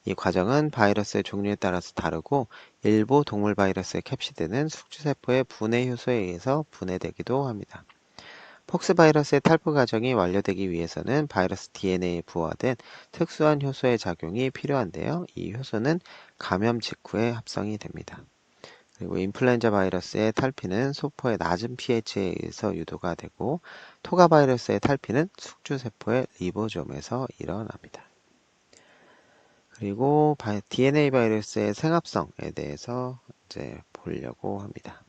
Speaker 1: 이 과정은 바이러스의 종류에 따라서 다르고, 일부 동물 바이러스의 캡시드는 숙주세포의 분해 효소에 의해서 분해되기도 합니다. 폭스 바이러스의 탈포 과정이 완료되기 위해서는 바이러스 DNA에 부화된 특수한 효소의 작용이 필요한데요. 이 효소는 감염 직후에 합성이 됩니다. 그리고 인플루엔자 바이러스의 탈피는 소포의 낮은 pH에 의해서 유도가 되고, 토가 바이러스의 탈피는 숙주세포의 리보좀에서 일어납니다. 그리고 DNA 바이러스의 생합성에 대해서 이제 보려고 합니다.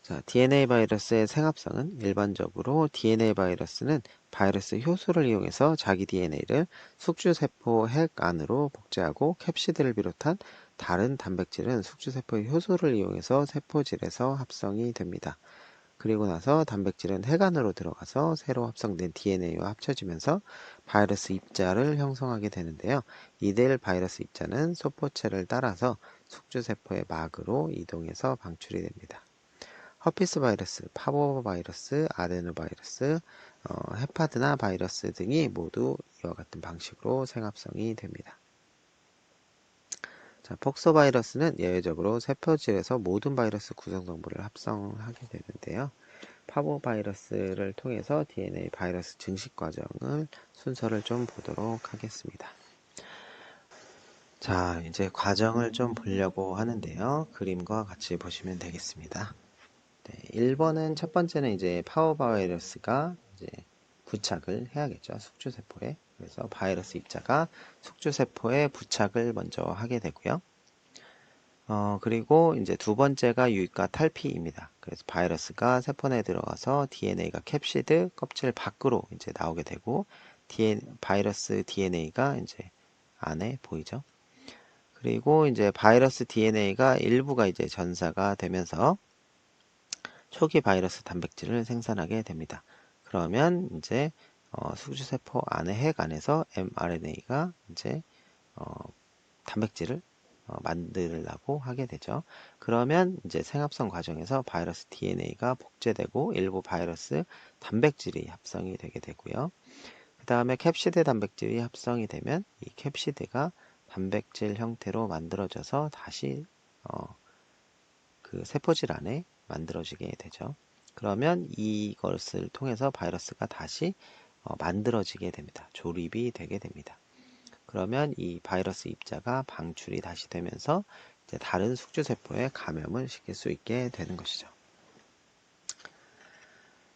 Speaker 1: 자, DNA 바이러스의 생합성은 일반적으로 DNA 바이러스는 바이러스 효소를 이용해서 자기 DNA를 숙주세포 핵 안으로 복제하고, 캡시드를 비롯한 다른 단백질은 숙주세포의 효소를 이용해서 세포질에서 합성이 됩니다. 그리고 나서 단백질은 핵 안으로 들어가서 새로 합성된 DNA와 합쳐지면서 바이러스 입자를 형성하게 되는데요. 이들 바이러스 입자는 소포체를 따라서 숙주세포의 막으로 이동해서 방출이 됩니다. 허피스 바이러스, 파보 바이러스, 아데노 바이러스, 헤파드나 바이러스 등이 모두 이와 같은 방식으로 생합성이 됩니다. 자, 폭소 바이러스는 예외적으로 세포질에서 모든 바이러스 구성성분을 합성하게 되는데요. 파보 바이러스를 통해서 DNA 바이러스 증식 과정을 순서를 좀 보도록 하겠습니다. 자, 이제 과정을 좀 보려고 하는데요. 그림과 같이 보시면 되겠습니다. 네, 1번은 첫 번째는 이제 파워 바이러스가 이제 부착을 해야겠죠. 숙주세포에. 그래서 바이러스 입자가 숙주세포에 부착을 먼저 하게 되고요. 그리고 이제 두 번째가 유입과 탈피입니다. 그래서 바이러스가 세포 내에 들어가서 DNA가 캡시드 껍질 밖으로 이제 나오게 되고, 바이러스 DNA가 이제 안에 보이죠. 그리고 이제 바이러스 DNA가 일부가 이제 전사가 되면서 초기 바이러스 단백질을 생산하게 됩니다. 그러면 이제 숙주세포 안에 핵 안에서 mRNA가 이제 단백질을 만들려고 하게 되죠. 그러면 이제 생합성 과정에서 바이러스 DNA가 복제되고 일부 바이러스 단백질이 합성이 되게 되고요. 그 다음에 캡시드 단백질이 합성이 되면 이 캡시드가 단백질 형태로 만들어져서 다시 그 세포질 안에 만들어지게 되죠. 그러면 이것을 통해서 바이러스가 다시 만들어지게 됩니다. 조립이 되게 됩니다. 그러면 이 바이러스 입자가 방출이 다시 되면서 이제 다른 숙주세포에 감염을 시킬 수 있게 되는 것이죠.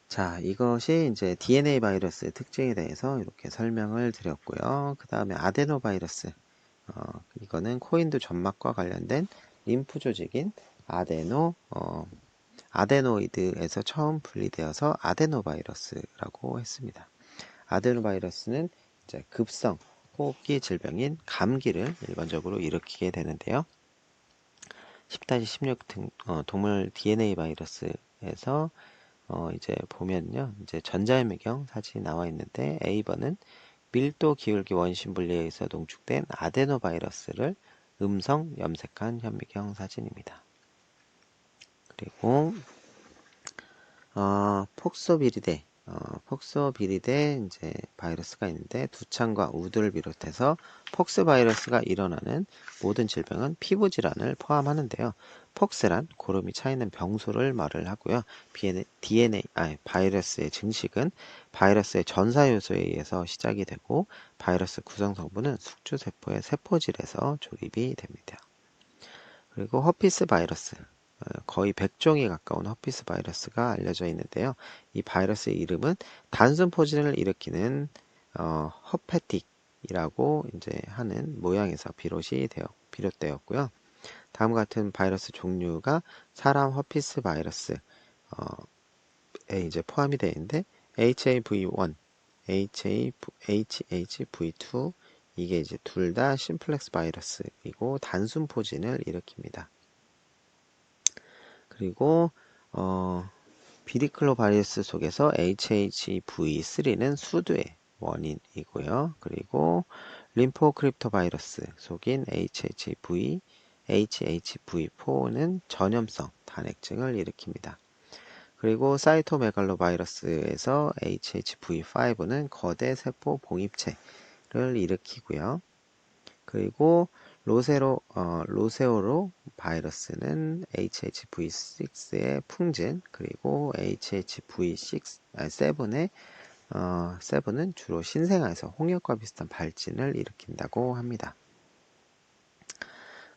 Speaker 1: 자, 이것이 이제 DNA 바이러스의 특징에 대해서 이렇게 설명을 드렸고요. 그 다음에 아데노바이러스. 이거는 코인두 점막과 관련된 림프 조직인 아데노이드에서 처음 분리되어서 아데노바이러스라고 했습니다. 아데노바이러스는 이제 급성 호흡기 질병인 감기를 일반적으로 일으키게 되는데요. 10-16 등 동물 DNA 바이러스에서 이제 보면요, 이제 전자현미경 사진이 나와 있는데 A번은 밀도 기울기 원심 분리에 의해서 농축된 아데노바이러스를 음성 염색한 현미경 사진입니다. 그리고 폭소비리데 이제 바이러스가 있는데 두창과 우두를 비롯해서 폭스 바이러스가 일어나는 모든 질병은 피부 질환을 포함하는데요. 폭스란 고름이 차 있는 병소를 말을 하고요. 바이러스의 증식은 바이러스의 전사 요소에 의해서 시작이 되고 바이러스 구성 성분은 숙주세포의 세포질에서 조립이 됩니다. 그리고 허피스 바이러스. 거의 100종에 가까운 허피스 바이러스가 알려져 있는데요. 이 바이러스의 이름은 단순 포진을 일으키는 허페틱이라고 이제 하는 모양에서 비롯되었고요. 다음과 같은 바이러스 종류가 사람 허피스 바이러스에 이제 포함이 되어 있는데 HAV1, HHV2 이게 이제 둘 다 심플렉스 바이러스이고 단순 포진을 일으킵니다. 그리고 비리클로 바이러스 속에서 HHV3는 수두의 원인이고요. 그리고 림포크립토 바이러스 속인 HHV4는 전염성 단액증을 일으킵니다. 그리고 사이토메갈로 바이러스에서 HHV5는 거대 세포 봉입체를 일으키고요. 그리고 로세오로 바이러스는 HHV6의 풍진, 그리고 HHV7은 주로 신생아에서 홍역과 비슷한 발진을 일으킨다고 합니다.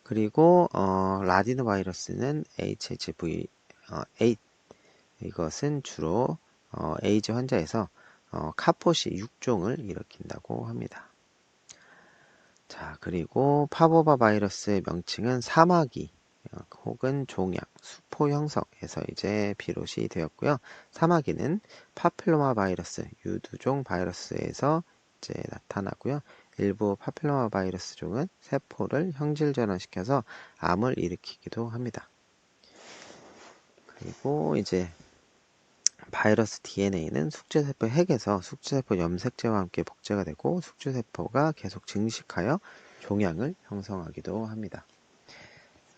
Speaker 1: 그리고 라디노 바이러스는 HHV8, 이것은 주로 에이즈 환자에서 카포시 6종을 일으킨다고 합니다. 자, 그리고 파보바 바이러스의 명칭은 사마귀 혹은 종양, 수포 형성에서 이제 비롯이 되었고요. 사마귀는 파필로마 바이러스, 유두종 바이러스에서 이제 나타나고요. 일부 파필로마 바이러스 종은 세포를 형질 전환시켜서 암을 일으키기도 합니다. 그리고 이제 바이러스 DNA는 숙주세포 핵에서 숙주세포 염색체와 함께 복제가 되고 숙주세포가 계속 증식하여 종양을 형성하기도 합니다.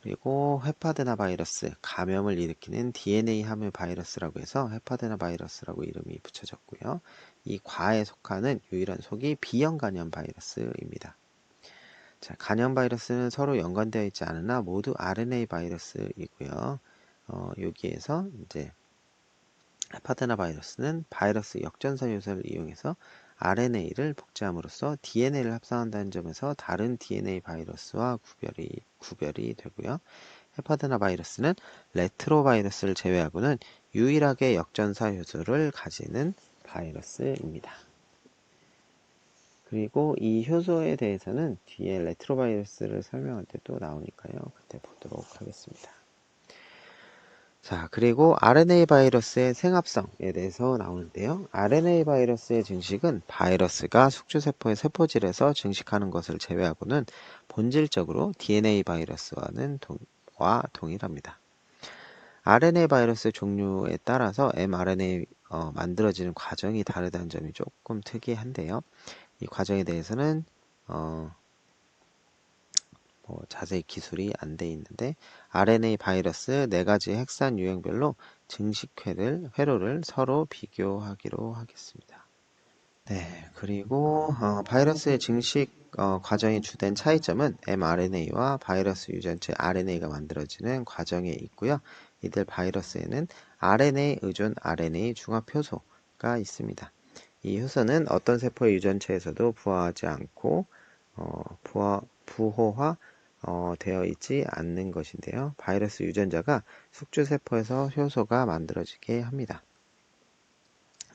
Speaker 1: 그리고 헤파드나 바이러스, 감염을 일으키는 DNA 함유 바이러스라고 해서 헤파드나 바이러스라고 이름이 붙여졌고요. 이 과에 속하는 유일한 속이 B형 간염 바이러스입니다. 자, 간염 바이러스는 서로 연관되어 있지 않으나 모두 RNA 바이러스이고요. 여기에서 이제 헤파드나 바이러스는 바이러스 역전사 요소를 이용해서 RNA를 복제함으로써 DNA를 합성한다는 점에서 다른 DNA 바이러스와 구별이 되고요. 헤파드나 바이러스는 레트로바이러스를 제외하고는 유일하게 역전사 요소를 가지는 바이러스입니다. 그리고 이 효소에 대해서는 뒤에 레트로바이러스를 설명할 때 또 나오니까요. 그때 보도록 하겠습니다. 자, 그리고 RNA 바이러스의 생합성에 대해서 나오는데요. RNA 바이러스의 증식은 바이러스가 숙주세포의 세포질에서 증식하는 것을 제외하고는 본질적으로 DNA 바이러스와는 동일합니다. RNA 바이러스 종류에 따라서 mRNA 만들어지는 과정이 다르다는 점이 조금 특이한데요. 이 과정에 대해서는 자세히 기술이 안 돼 있는데 RNA 바이러스 4가지 핵산 유형별로 증식 회로를 서로 비교하기로 하겠습니다. 네, 그리고 바이러스의 증식 과정의 주된 차이점은 mRNA와 바이러스 유전체 RNA가 만들어지는 과정에 있고요. 이들 바이러스에는 RNA 의존 RNA 중합 효소가 있습니다. 이 효소는 어떤 세포의 유전체에서도 부화하지 않고 부호화 되어 있지 않는 것인데요. 바이러스 유전자가 숙주세포에서 효소가 만들어지게 합니다.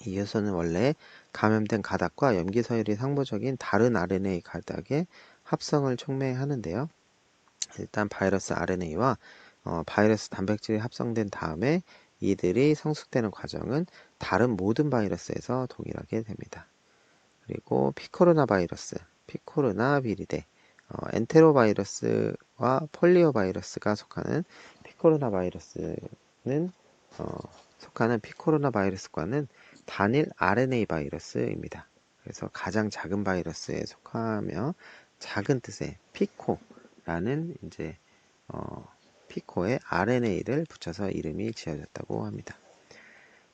Speaker 1: 이 효소는 원래 감염된 가닥과 염기서열이 상호적인 다른 RNA 가닥의 합성을 촉매하는데요. 일단 바이러스 RNA와 바이러스 단백질이 합성된 다음에 이들이 성숙되는 과정은 다른 모든 바이러스에서 동일하게 됩니다. 그리고 피코르나 바이러스, 피코르나 비리데, 엔테로바이러스와 폴리오바이러스가 속하는 피코르나 바이러스는 속하는 피코르나 바이러스과는 단일 RNA 바이러스입니다. 그래서 가장 작은 바이러스에 속하며 작은 뜻의 피코라는 이제 피코에 RNA를 붙여서 이름이 지어졌다고 합니다.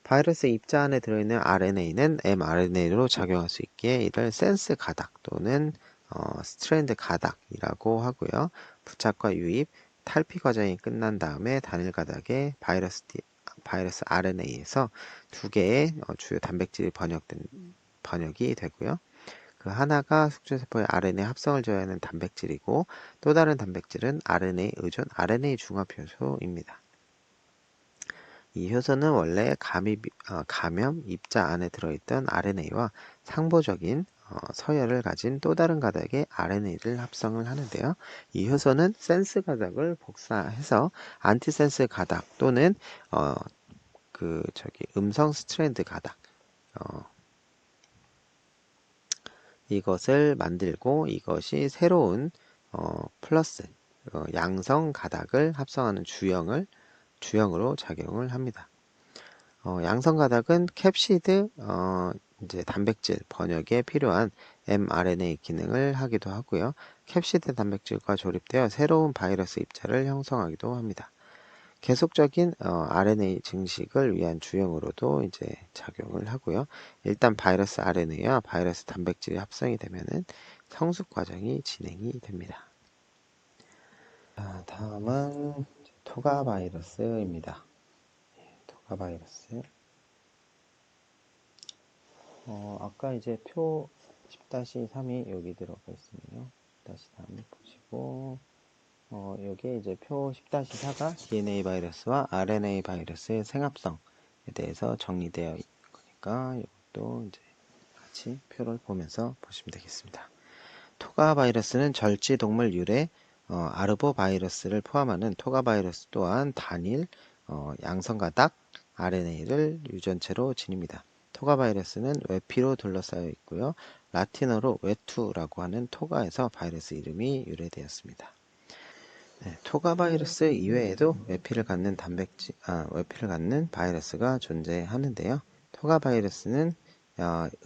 Speaker 1: 바이러스 입자 안에 들어있는 RNA는 mRNA로 작용할 수 있기에 이를 센스 가닥 또는 스트랜드 가닥이라고 하고요. 부착과 유입, 탈피 과정이 끝난 다음에 단일 가닥의 바이러스 RNA에서 2개의 주요 단백질이 번역이 되고요. 그 하나가 숙주세포의 RNA 합성을 저해하는 단백질이고 또 다른 단백질은 RNA 의존 RNA 중합 효소입니다. 이 효소는 원래 감염 입자 안에 들어있던 RNA와 상보적인 서열을 가진 또 다른 가닥의 RNA를 합성을 하는데요. 이 효소는 센스 가닥을 복사해서 안티센스 가닥 또는 음성 스트랜드 가닥 이것을 만들고 이것이 새로운 플러스 양성 가닥을 합성하는 주형으로 작용을 합니다. 양성 가닥은 캡시드 이제 단백질 번역에 필요한 mRNA 기능을 하기도 하고요. 캡시드 단백질과 조립되어 새로운 바이러스 입자를 형성하기도 합니다. 계속적인 RNA 증식을 위한 주형으로도 이제 작용을 하고요. 일단 바이러스 RNA와 바이러스 단백질이 합성이 되면은 성숙 과정이 진행이 됩니다. 자, 다음은 토가 바이러스입니다. 토가 바이러스. 아까 이제 표 10-3이 여기 들어가 있으네요. 10-3 보시고, 여기에 이제 표 10-4가 DNA 바이러스와 RNA 바이러스의 생합성에 대해서 정리되어 있는 거니까 이것도 이제 같이 표를 보면서 보시면 되겠습니다. 토가 바이러스는 절지 동물 유래 아르보 바이러스를 포함하는 토가 바이러스 또한 단일 양성가닥 RNA를 유전체로 지닙니다. 토가 바이러스는 외피로 둘러싸여 있고요. 라틴어로 외투라고 하는 토가에서 바이러스 이름이 유래되었습니다. 네, 토가 바이러스 이외에도 외피를 갖는 바이러스가 존재하는데요. 토가 바이러스는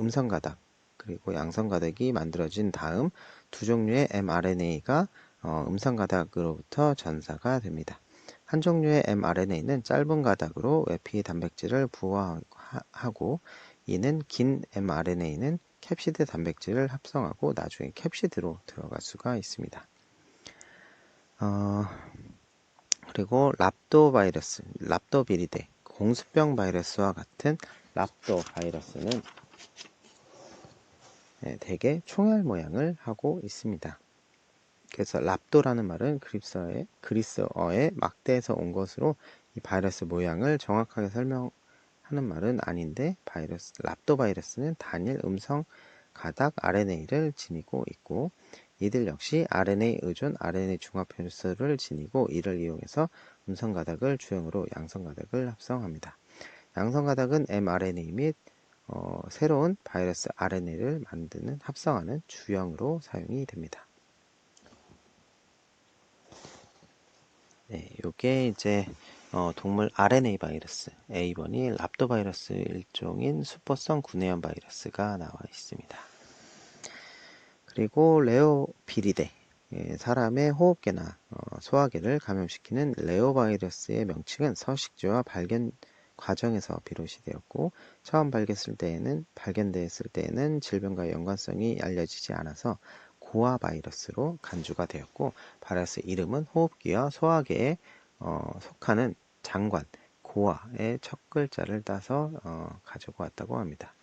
Speaker 1: 음성가닥 그리고 양성가닥이 만들어진 다음 두 종류의 mRNA가 음성가닥으로부터 전사가 됩니다. 한 종류의 mRNA는 짧은 가닥으로 외피 단백질을 부화하고 이는 긴 mRNA는 캡시드 단백질을 합성하고 나중에 캡시드로 들어갈 수가 있습니다. 그리고 랍도비리데, 공수병 바이러스와 같은 랍도 바이러스는 대개 총알 모양을 하고 있습니다. 그래서 랍도라는 말은 그리스어의 막대에서 온 것으로 이 바이러스 모양을 정확하게 설명하는 말은 아닌데 랍도 바이러스는 단일 음성 가닥 RNA를 지니고 있고 이들 역시 RNA 의존 RNA 중합 효소를 지니고 이를 이용해서 음성 가닥을 주형으로 양성 가닥을 합성합니다. 양성 가닥은 mRNA 및 새로운 바이러스 RNA를 만드는 합성하는 주형으로 사용이 됩니다. 네, 요게 이제 동물 RNA 바이러스 A번이 랍도바이러스 일종인 수포성 구내염 바이러스가 나와 있습니다. 그리고 레오비리데 사람의 호흡계나 소화계를 감염시키는 레오바이러스의 명칭은 서식지와 발견 과정에서 비롯이 되었고 처음 발견됐을 때에는 질병과 연관성이 알려지지 않아서 고아 바이러스로 간주가 되었고 바이러스 이름은 호흡기와 소화계에 속하는 장관 고아의 첫 글자를 따서 가지고 왔다고 합니다.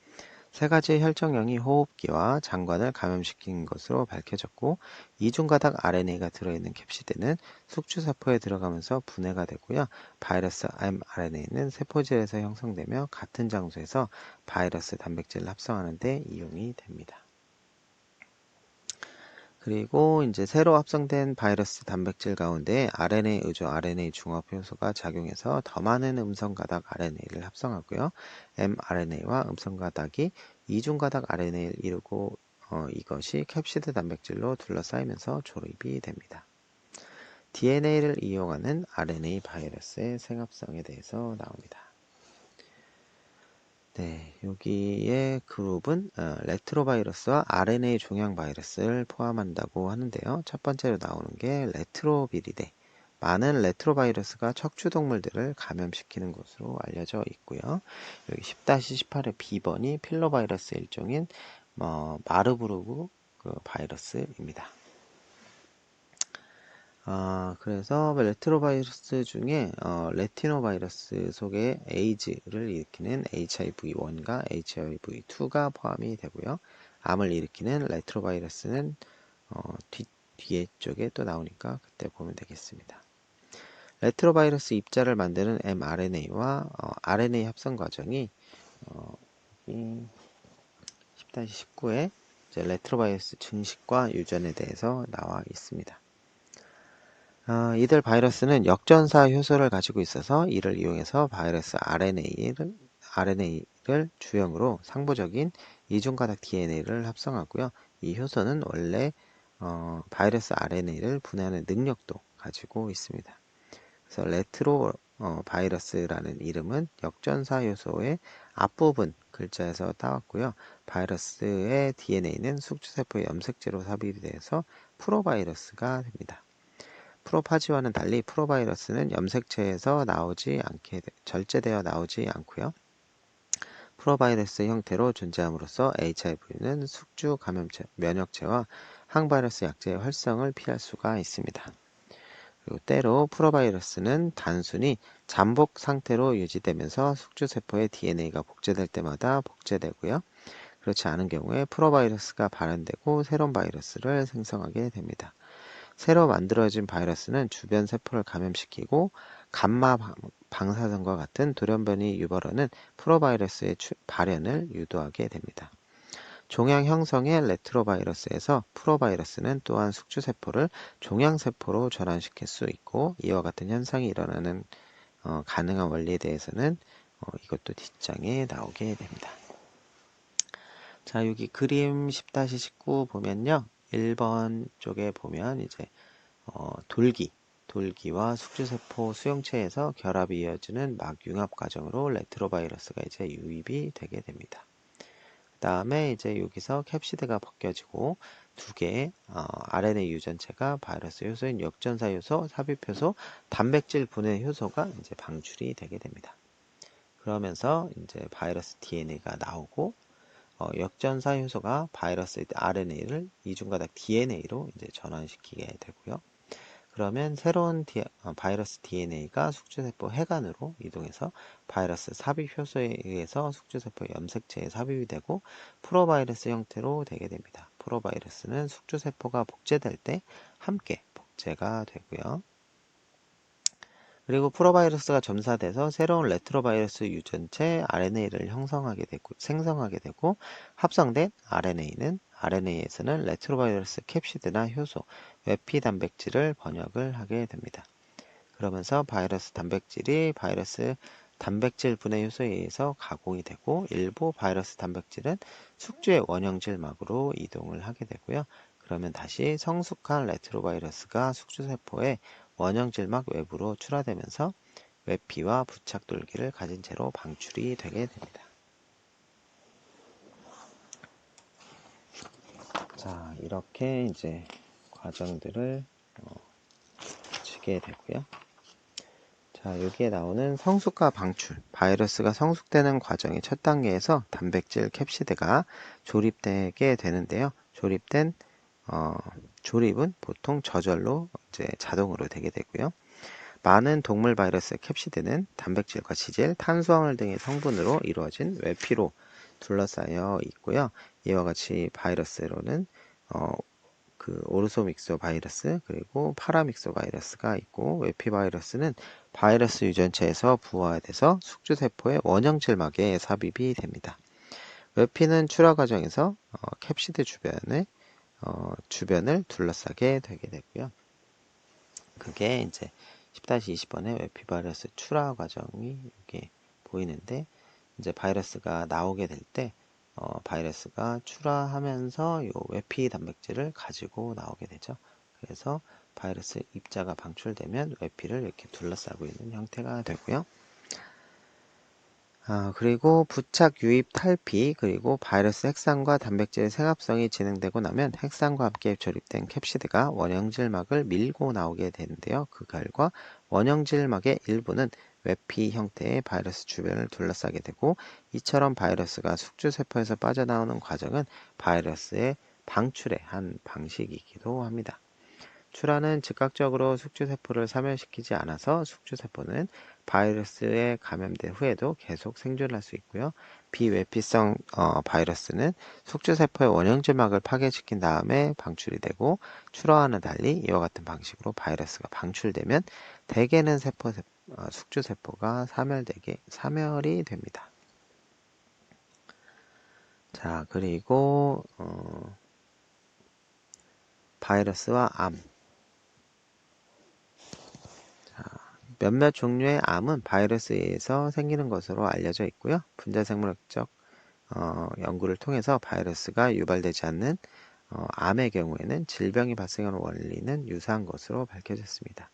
Speaker 1: 세 가지 혈전형이 호흡기와 장관을 감염시킨 것으로 밝혀졌고 이중가닥 RNA가 들어있는 캡시드는 숙주세포에 들어가면서 분해가 되고요. 바이러스 mRNA는 세포질에서 형성되며 같은 장소에서 바이러스 단백질을 합성하는 데 이용이 됩니다. 그리고 이제 새로 합성된 바이러스 단백질 가운데 RNA 의조 RNA 중합 효소가 작용해서 더 많은 음성 가닥 RNA를 합성하고요. mRNA와 음성 가닥이 이중 가닥 RNA를 이루고 이것이 캡시드 단백질로 둘러싸이면서 조립이 됩니다. DNA를 이용하는 RNA 바이러스의 생합성에 대해서 나옵니다. 네, 여기에 그룹은 레트로바이러스와 RNA 종양 바이러스를 포함한다고 하는데요. 첫 번째로 나오는 게 레트로비리데. 많은 레트로바이러스가 척추동물들을 감염시키는 것으로 알려져 있고요. 여기 10-18의 B번이 필로바이러스 일종인 마르부르그 바이러스입니다. 그래서 레트로바이러스 중에 레티노바이러스 속에 에이즈를 일으키는 HIV-1과 HIV-2가 포함이 되고요. 암을 일으키는 레트로바이러스는 뒤에 쪽에 또 나오니까 그때 보면 되겠습니다. 레트로바이러스 입자를 만드는 mRNA와 RNA 합성 과정이 10-19에 레트로바이러스 증식과 유전에 대해서 나와 있습니다. 이들 바이러스는 역전사 효소를 가지고 있어서 이를 이용해서 바이러스 RNA를 주형으로 상부적인 이중가닥 DNA를 합성하고요. 이 효소는 원래 바이러스 RNA를 분해하는 능력도 가지고 있습니다. 그래서 레트로 바이러스라는 이름은 역전사 효소의 앞부분 글자에서 따왔고요. 바이러스의 DNA는 숙주세포의 염색체로 삽입이 돼서 프로바이러스가 됩니다. 프로파지와는 달리 프로바이러스는 염색체에서 절제되어 나오지 않고요. 프로바이러스 형태로 존재함으로써 HIV는 숙주 감염체, 면역체와 항바이러스 약제의 활성을 피할 수가 있습니다. 그리고 때로 프로바이러스는 단순히 잠복 상태로 유지되면서 숙주세포의 DNA가 복제될 때마다 복제되고요. 그렇지 않은 경우에 프로바이러스가 발현되고 새로운 바이러스를 생성하게 됩니다. 새로 만들어진 바이러스는 주변 세포를 감염시키고 감마 방사선과 같은 돌연변이 유발하는 프로바이러스의 발현을 유도하게 됩니다. 종양 형성의 레트로바이러스에서 프로바이러스는 또한 숙주세포를 종양세포로 전환시킬 수 있고 이와 같은 현상이 일어나는 가능한 원리에 대해서는 이것도 뒷장에 나오게 됩니다. 자, 여기 그림 10-19 보면요. 1번 쪽에 보면 이제 돌기와 숙주세포 수용체에서 결합이 이어지는 막융합 과정으로 레트로바이러스가 이제 유입이 되게 됩니다. 그 다음에 이제 여기서 캡시드가 벗겨지고 두 개의 RNA 유전체가 바이러스 효소인 역전사 효소, 삽입 효소, 단백질 분해 효소가 이제 방출이 되게 됩니다. 그러면서 이제 바이러스 DNA가 나오고 역전사 효소가 바이러스 RNA를 이중가닥 DNA로 이제 전환시키게 되고요. 그러면 새로운 바이러스 DNA가 숙주세포 해관으로 이동해서 바이러스 삽입 효소에 의해서 숙주세포 염색체에 삽입이 되고 프로바이러스 형태로 되게 됩니다. 프로바이러스는 숙주세포가 복제될 때 함께 복제가 되고요. 그리고 프로바이러스가 점사돼서 새로운 레트로바이러스 유전체 RNA를 생성하게 되고 합성된 RNA는 RNA에서는 레트로바이러스 캡시드나 효소, 외피 단백질을 번역을 하게 됩니다. 그러면서 바이러스 단백질이 바이러스 단백질 분해 효소에 의해서 가공이 되고 일부 바이러스 단백질은 숙주의 원형질막으로 이동을 하게 되고요. 그러면 다시 성숙한 레트로바이러스가 숙주세포의 원형질막 외부로 출하되면서 외피와 부착돌기를 가진 채로 방출이 되게 됩니다. 자, 이렇게 이제 과정들을 치게 되고요. 자, 여기에 나오는 성숙과 방출, 바이러스가 성숙되는 과정의 첫 단계에서 단백질 캡시드가 조립되게 되는데요. 조립은 보통 저절로 이제 자동으로 되게 되고요. 많은 동물 바이러스 캡시드는 단백질과 지질, 탄수화물 등의 성분으로 이루어진 외피로 둘러싸여 있고요. 이와 같이 바이러스로는 오르소믹소 바이러스 그리고 파라믹소 바이러스가 있고 외피 바이러스는 바이러스 유전체에서 부화돼서 숙주세포의 원형질막에 삽입이 됩니다. 외피는 출하 과정에서 캡시드 주변을 둘러싸게 되게 되고요. 그게 이제 10-20번의 외피 바이러스 출하 과정이 이렇게 보이는데 이제 바이러스가 나오게 될 때 바이러스가 출하하면서 요 외피 단백질을 가지고 나오게 되죠. 그래서 바이러스 입자가 방출되면 외피를 이렇게 둘러싸고 있는 형태가 되고요. 그리고 부착, 유입, 탈피, 그리고 바이러스 핵산과 단백질의 생합성이 진행되고 나면 핵산과 함께 조립된 캡시드가 원형질막을 밀고 나오게 되는데요. 그 결과 원형질막의 일부는 외피 형태의 바이러스 주변을 둘러싸게 되고 이처럼 바이러스가 숙주세포에서 빠져나오는 과정은 바이러스의 방출의 한 방식이기도 합니다. 출하는 즉각적으로 숙주세포를 사멸시키지 않아서 숙주세포는 바이러스에 감염된 후에도 계속 생존할 수 있고요. 비외피성 바이러스는 숙주세포의 원형질막을 파괴시킨 다음에 방출이 되고 출하와는 달리 이와 같은 방식으로 바이러스가 방출되면 대개는 숙주세포가 사멸이 됩니다. 자, 그리고 바이러스와 암. 몇몇 종류의 암은 바이러스에 의해서 생기는 것으로 알려져 있고요. 분자생물학적 연구를 통해서 바이러스가 유발되지 않는 암의 경우에는 질병이 발생하는 원리는 유사한 것으로 밝혀졌습니다.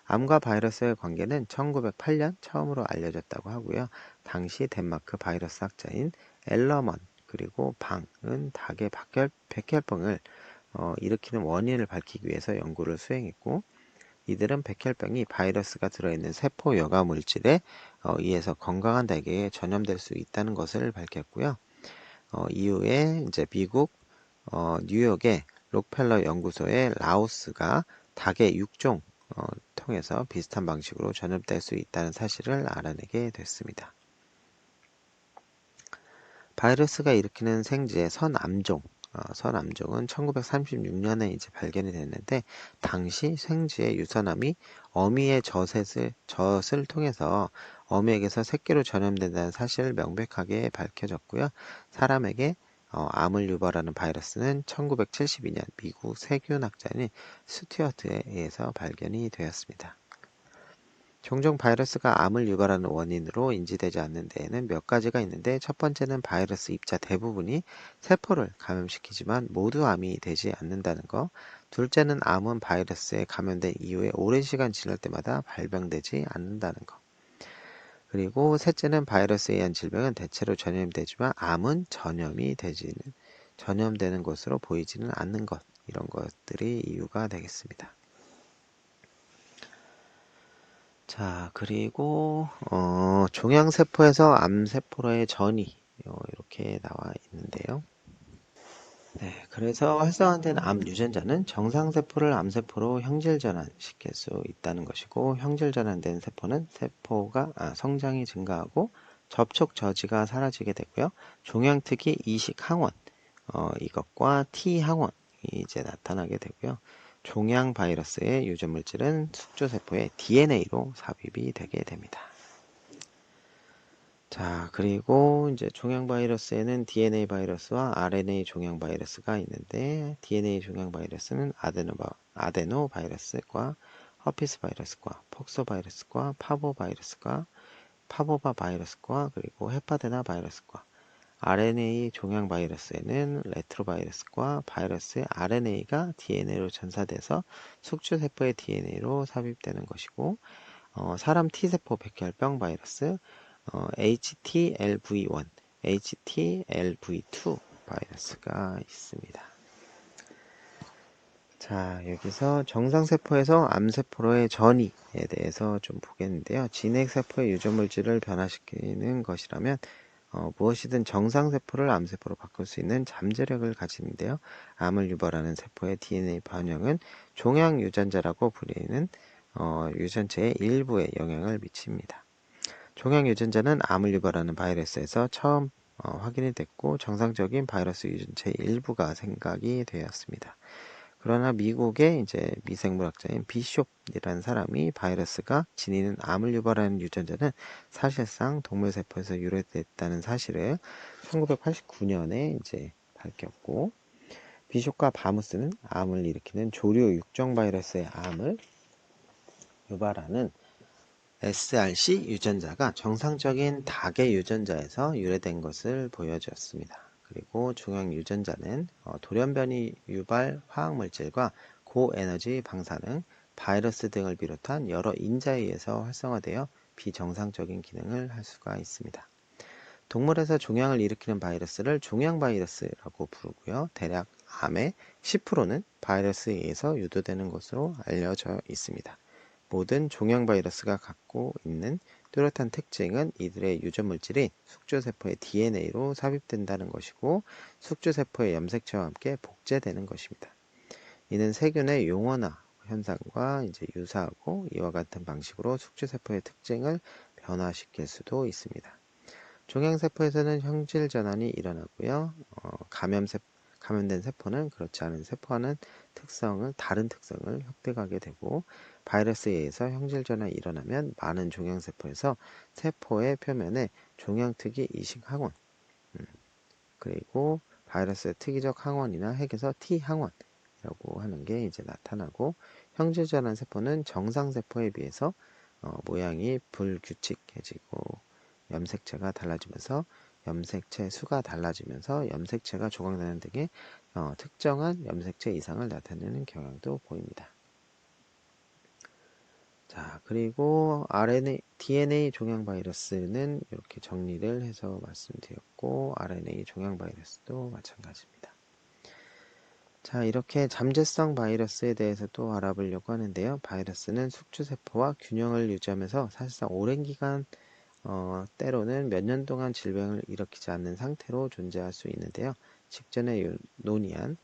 Speaker 1: 암과 바이러스의 관계는 1908년 처음으로 알려졌다고 하고요. 당시 덴마크 바이러스 학자인 엘러먼 그리고 방은 닭의 백혈병을 일으키는 원인을 밝히기 위해서 연구를 수행했고 이들은 백혈병이 바이러스가 들어있는 세포 여과 물질에 의해서 건강한 닭에게 전염될 수 있다는 것을 밝혔고요. 이후에 이제 미국 뉴욕의 록펠러 연구소의 라오스가 닭의 육종 통해서 비슷한 방식으로 전염될 수 있다는 사실을 알아내게 됐습니다. 바이러스가 일으키는 생쥐의 선암종은 1936년에 이제 발견이 됐는데 당시 생쥐의 유선암이 어미의 젖을 통해서 어미에게서 새끼로 전염된다는 사실을 명백하게 밝혀졌고요. 사람에게 암을 유발하는 바이러스는 1972년 미국 세균학자인 스튜어트에 의해서 발견이 되었습니다. 종종 바이러스가 암을 유발하는 원인으로 인지되지 않는 데에는 몇 가지가 있는데 첫 번째는 바이러스 입자 대부분이 세포를 감염시키지만 모두 암이 되지 않는다는 것. 둘째는 암은 바이러스에 감염된 이후에 오랜 시간 지날 때마다 발병되지 않는다는 것. 그리고 셋째는 바이러스에 의한 질병은 대체로 전염되지만 암은 전염되는 것으로 보이지는 않는 것. 이런 것들이 이유가 되겠습니다. 자, 그리고 종양세포에서 암세포로의 전이 이렇게 나와 있는데요. 네, 그래서 활성화된 암 유전자는 정상세포를 암세포로 형질전환시킬 수 있다는 것이고 형질전환된 세포는 성장이 증가하고 접촉 저지가 사라지게 되고요. 종양특이 이식항원 이것과 T항원이 이제 나타나게 되고요. 종양 바이러스의 유전 물질은 숙주세포의 DNA로 삽입이 되게 됩니다. 자, 그리고 이제 종양 바이러스에는 DNA 바이러스와 RNA 종양 바이러스가 있는데, DNA 종양 바이러스는 아데노 바이러스과 허피스 바이러스과 폭소 바이러스과 파보바 바이러스과 그리고 헤파데나 바이러스과, RNA 종양 바이러스에는 레트로바이러스과 바이러스의 RNA가 DNA로 전사돼서 숙주세포의 DNA로 삽입되는 것이고, 사람 T세포 백혈병 바이러스, HTLV1, HTLV2 바이러스가 있습니다. 자, 여기서 정상세포에서 암세포로의 전이에 대해서 좀 보겠는데요. 진핵세포의 유전물질을 변화시키는 것이라면 무엇이든 정상세포를 암세포로 바꿀 수 있는 잠재력을 가지는데요. 암을 유발하는 세포의 DNA 변형은 종양유전자라고 불리는 유전체의 일부에 영향을 미칩니다. 종양유전자는 암을 유발하는 바이러스에서 처음 확인이 됐고 정상적인 바이러스 유전체의 일부가 생각이 되었습니다. 그러나 미국의 이제 미생물학자인 비숍이라는 사람이 바이러스가 지니는 암을 유발하는 유전자는 사실상 동물세포에서 유래됐다는 사실을 1989년에 이제 밝혔고, 비숍과 바무스는 암을 일으키는 조류 육종 바이러스의 암을 유발하는 sRC 유전자가 정상적인 닭의 유전자에서 유래된 것을 보여주었습니다. 그리고 종양 유전자는 돌연변이 유발 화학물질과 고에너지 방사능, 바이러스 등을 비롯한 여러 인자에 의해서 활성화되어 비정상적인 기능을 할 수가 있습니다. 동물에서 종양을 일으키는 바이러스를 종양 바이러스라고 부르고요. 대략 암의 10%는 바이러스에 의해서 유도되는 것으로 알려져 있습니다. 모든 종양 바이러스가 갖고 있는 뚜렷한 특징은 이들의 유전물질이 숙주세포의 DNA로 삽입된다는 것이고, 숙주세포의 염색체와 함께 복제되는 것입니다. 이는 세균의 용원화 현상과 이제 유사하고 이와 같은 방식으로 숙주세포의 특징을 변화시킬 수도 있습니다. 종양세포에서는 형질 전환이 일어나고요. 감염된 세포는 그렇지 않은 세포와는 다른 특성을 획득하게 되고, 바이러스에 의해서 형질 전환이 일어나면 많은 종양세포에서 세포의 표면에 종양특이 이식 항원, 그리고 바이러스의 특이적 항원이나 핵에서 T항원이라고 하는 게 이제 나타나고, 형질 전환 세포는 정상세포에 비해서 모양이 불규칙해지고 염색체가 달라지면서 염색체 수가 달라지면서 염색체가 조각나는 등의 특정한 염색체 이상을 나타내는 경향도 보입니다. 자, 그리고 DNA 종양 바이러스는 이렇게 정리를 해서 말씀드렸고, RNA 종양 바이러스도 마찬가지입니다. 자, 이렇게 잠재성 바이러스에 대해서 또 알아보려고 하는데요. 바이러스는 숙주세포와 균형을 유지하면서 사실상 오랜 기간 때로는 몇 년 동안 질병을 일으키지 않는 상태로 존재할 수 있는데요. 직전에 논의한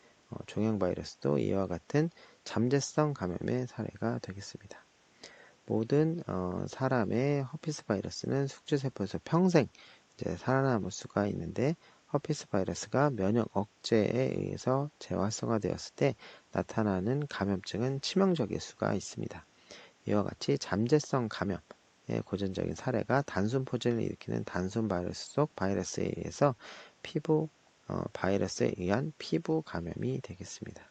Speaker 1: 종양 바이러스도 이와 같은 잠재성 감염의 사례가 되겠습니다. 모든 사람의 허피스 바이러스는 숙주세포에서 평생 이제 살아남을 수가 있는데, 허피스 바이러스가 면역 억제에 의해서 재활성화되었을 때 나타나는 감염증은 치명적일 수가 있습니다. 이와 같이 잠재성 감염의 고전적인 사례가 단순 포진을 일으키는 단순 바이러스 속 바이러스에 의해서 바이러스에 의한 피부 감염이 되겠습니다.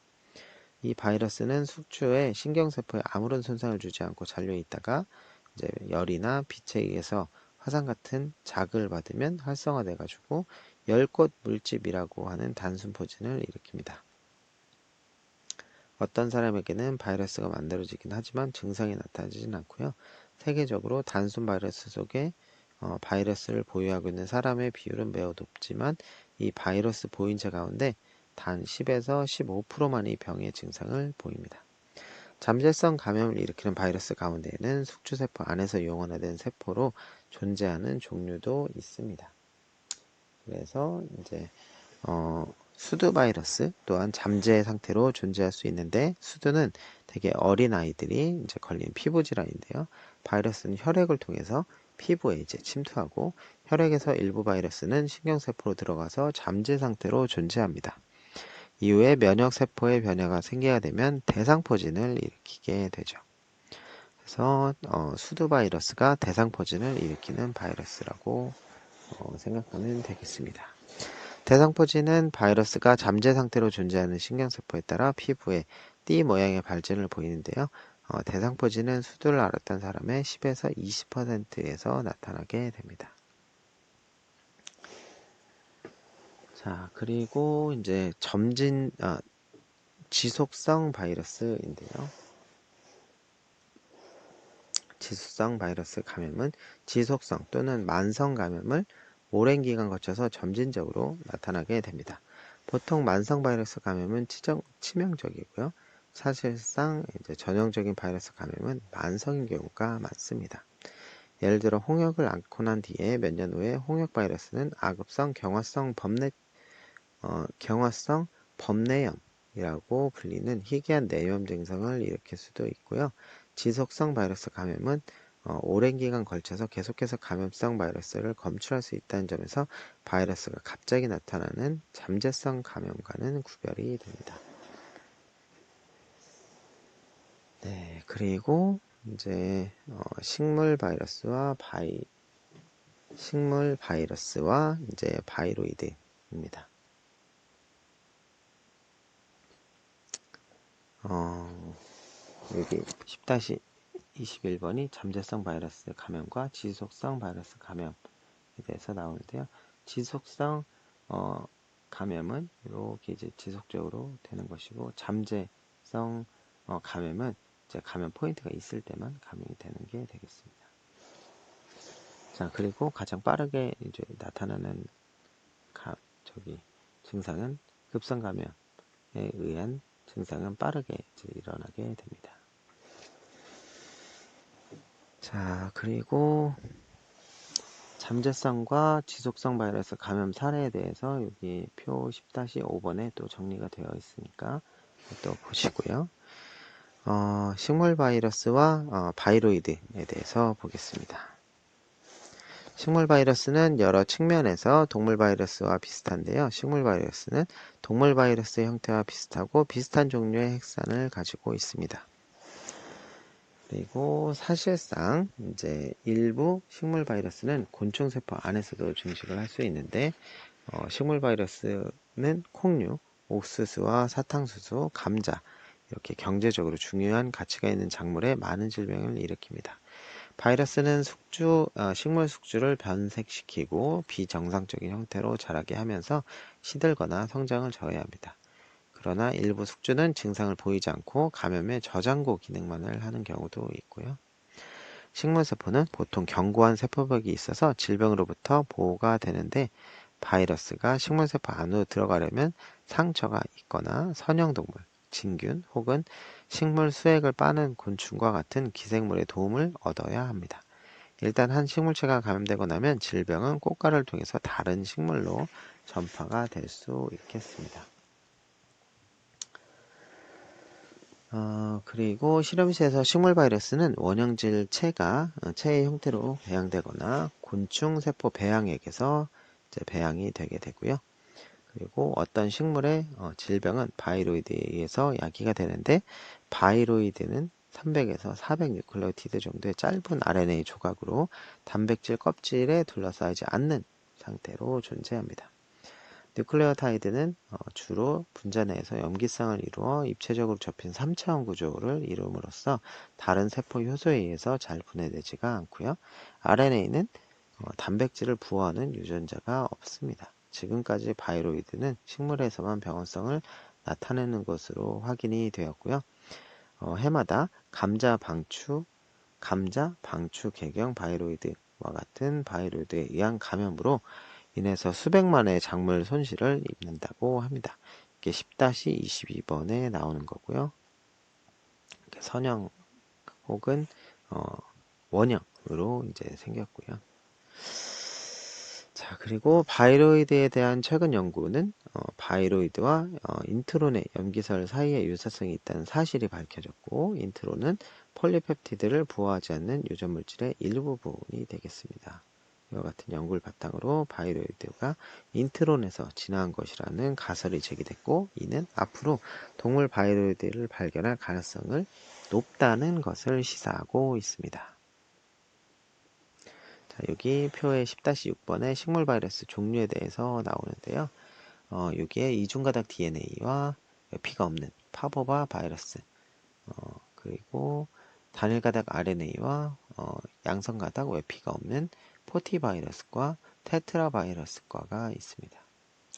Speaker 1: 이 바이러스는 숙주의 신경세포에 아무런 손상을 주지 않고 잔려 있다가 이제 열이나 빛에 의해서 화상 같은 자극을 받으면 활성화돼 가지고 열꽃 물집이라고 하는 단순 포진을 일으킵니다. 어떤 사람에게는 바이러스가 만들어지긴 하지만 증상이 나타나지는 않고요. 세계적으로 단순 바이러스 속에 바이러스를 보유하고 있는 사람의 비율은 매우 높지만, 이 바이러스 보인자 가운데 단 10에서 15%만이 병의 증상을 보입니다. 잠재성 감염을 일으키는 바이러스 가운데에는 숙주세포 안에서 용원화된 세포로 존재하는 종류도 있습니다. 그래서 이제 수두 바이러스 또한 잠재 상태로 존재할 수 있는데, 수두는 되게 어린 아이들이 이제 걸린 피부 질환인데요. 바이러스는 혈액을 통해서 피부에 이제 침투하고, 혈액에서 일부 바이러스는 신경세포로 들어가서 잠재 상태로 존재합니다. 이후에 면역세포의 변화가 생기게 되면 대상포진을 일으키게 되죠. 그래서 수두 바이러스가 대상포진을 일으키는 바이러스라고 생각하면 되겠습니다. 대상포진은 바이러스가 잠재 상태로 존재하는 신경세포에 따라 피부에 띠 모양의 발진을 보이는데요. 대상포진은 수두를 앓았던 사람의 10에서 20%에서 나타나게 됩니다. 자, 그리고 이제 지속성 바이러스인데요. 지속성 바이러스 감염은 지속성 또는 만성 감염을 오랜 기간 거쳐서 점진적으로 나타나게 됩니다. 보통 만성 바이러스 감염은 치명적이고요. 사실상 이제 전형적인 바이러스 감염은 만성인 경우가 많습니다. 예를 들어 홍역을 앓고 난 뒤에 몇 년 후에 홍역 바이러스는 아급성 경화성 범내염이라고 불리는 희귀한 뇌염 증상을 일으킬 수도 있고요. 지속성 바이러스 감염은 오랜 기간 걸쳐서 계속해서 감염성 바이러스를 검출할 수 있다는 점에서 바이러스가 갑자기 나타나는 잠재성 감염과는 구별이 됩니다. 네, 그리고 이제 식물 바이러스와 이제 바이로이드입니다. 여기 10-21번이 잠재성 바이러스 감염과 지속성 바이러스 감염에 대해서 나오는데요. 지속성 감염은 이렇게 이제 지속적으로 되는 것이고, 잠재성 감염은 이제 감염 포인트가 있을 때만 감염이 되는 게 되겠습니다. 자, 그리고 가장 빠르게 이제 나타나는 증상은 급성 감염에 의한 증상은 빠르게 이제 일어나게 됩니다. 자, 그리고 잠재성과 지속성 바이러스 감염 사례에 대해서 여기 표 10-5번에 또 정리가 되어 있으니까 또 보시고요. 식물 바이러스와 바이로이드에 대해서 보겠습니다. 식물 바이러스는 여러 측면에서 동물 바이러스와 비슷한데요. 식물 바이러스는 동물 바이러스의 형태와 비슷하고 비슷한 종류의 핵산을 가지고 있습니다. 그리고 사실상 이제 일부 식물 바이러스는 곤충 세포 안에서도 증식을 할 수 있는데, 식물 바이러스는 콩류, 옥수수와 사탕수수, 감자 이렇게 경제적으로 중요한 가치가 있는 작물에 많은 질병을 일으킵니다. 바이러스는 식물 숙주를 변색시키고 비정상적인 형태로 자라게 하면서 시들거나 성장을 저해합니다. 그러나 일부 숙주는 증상을 보이지 않고 감염의 저장고 기능만을 하는 경우도 있고요. 식물세포는 보통 견고한 세포벽이 있어서 질병으로부터 보호가 되는데, 바이러스가 식물세포 안으로 들어가려면 상처가 있거나 선형동물, 진균 혹은 식물 수액을 빠는 곤충과 같은 기생물의 도움을 얻어야 합니다. 일단 한 식물체가 감염되고 나면 질병은 꽃가루를 통해서 다른 식물로 전파가 될 수 있겠습니다. 그리고 실험실에서 식물 바이러스는 원형질 체의 형태로 배양되거나 곤충 세포 배양액에서 이제 배양이 되게 되고요. 그리고 어떤 식물의 질병은 바이로이드에 의해서 야기가 되는데, 바이로이드는 300에서 400 뉴클레오티드 정도의 짧은 RNA 조각으로 단백질 껍질에 둘러싸이지 않는 상태로 존재합니다. 뉴클레오타이드는 주로 분자 내에서 염기성을 이루어 입체적으로 접힌 3차원 구조를 이룸으로써 다른 세포 효소에 의해서 잘 분해되지가 않고요. RNA는 단백질을 부호하는 유전자가 없습니다. 지금까지 바이로이드는 식물에서만 병원성을 나타내는 것으로 확인이 되었고요. 해마다 감자, 방추, 개경 바이로이드와 같은 바이로이드에 의한 감염으로 인해서 수백만의 작물 손실을 입는다고 합니다. 이게 10-22번에 나오는 거고요. 선형 혹은 원형으로 이제 생겼고요. 자, 그리고 바이로이드에 대한 최근 연구는 바이로이드와 인트론의 염기설 사이에 유사성이 있다는 사실이 밝혀졌고, 인트론은 폴리펩티드를 부호하지 않는 유전물질의 일부분이 되겠습니다. 이와 같은 연구를 바탕으로 바이로이드가 인트론에서 진화한 것이라는 가설이 제기됐고, 이는 앞으로 동물 바이로이드를 발견할 가능성을 높다는 것을 시사하고 있습니다. 자, 여기 표의 10-6번의 식물 바이러스 종류에 대해서 나오는데요. 여기에 이중가닥 DNA와 외피가 없는 파보바 바이러스, 그리고 단일가닥 RNA와 양성가닥 외피가 없는 포티바이러스과 테트라바이러스과가 있습니다.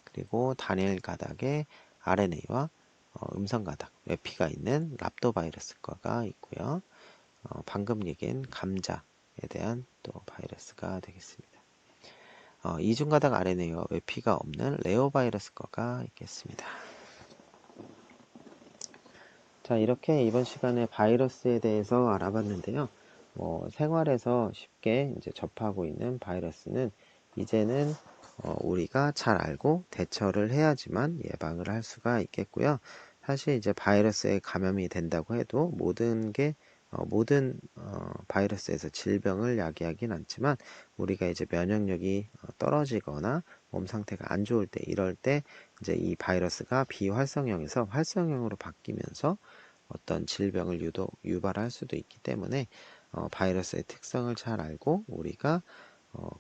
Speaker 1: 그리고 단일가닥의 RNA와 음성가닥 외피가 있는 랍도바이러스과가 있고요. 방금 얘기한 감자에 대한 또 바이러스가 되겠습니다. 이중가닥 RNA와 외피가 없는 레오바이러스과가 있겠습니다. 자, 이렇게 이번 시간에 바이러스에 대해서 알아봤는데요. 생활에서 쉽게 이제 접하고 있는 바이러스는 이제는 우리가 잘 알고 대처를 해야지만 예방을 할 수가 있겠고요. 사실 이제 바이러스에 감염이 된다고 해도 모든 바이러스에서 질병을 야기하진 않지만 우리가 이제 면역력이 떨어지거나 몸 상태가 안 좋을 때 이럴 때 이제 이 바이러스가 비활성형에서 활성형으로 바뀌면서 어떤 질병을 유발할 수도 있기 때문에 바이러스의 특성을 잘 알고 우리가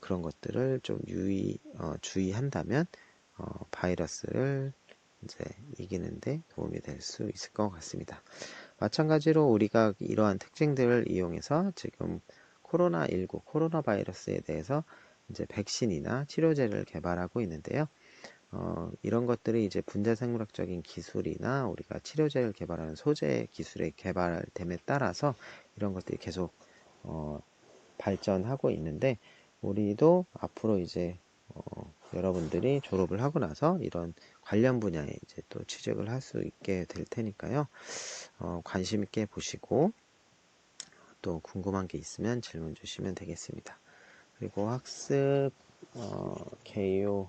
Speaker 1: 그런 것들을 좀 주의한다면 바이러스를 이제 이기는데 도움이 될 수 있을 것 같습니다. 마찬가지로 우리가 이러한 특징들을 이용해서 지금 코로나19, 코로나 바이러스에 대해서 이제 백신이나 치료제를 개발하고 있는데요. 이런 것들이 이제 분자생물학적인 기술이나 우리가 치료제를 개발하는 소재 기술의 개발됨에 따라서 이런 것들이 계속 발전하고 있는데 우리도 앞으로 이제 여러분들이 졸업을 하고 나서 이런 관련 분야에 이제 또 취직을 할 수 있게 될 테니까요. 관심 있게 보시고 또 궁금한 게 있으면 질문 주시면 되겠습니다. 그리고 학습 개요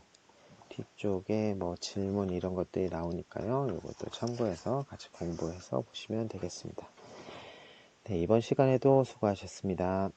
Speaker 1: 뒤쪽에 뭐 질문 이런 것들이 나오니까요. 이것도 참고해서 같이 공부해서 보시면 되겠습니다. 네, 이번 시간에도 수고하셨습니다.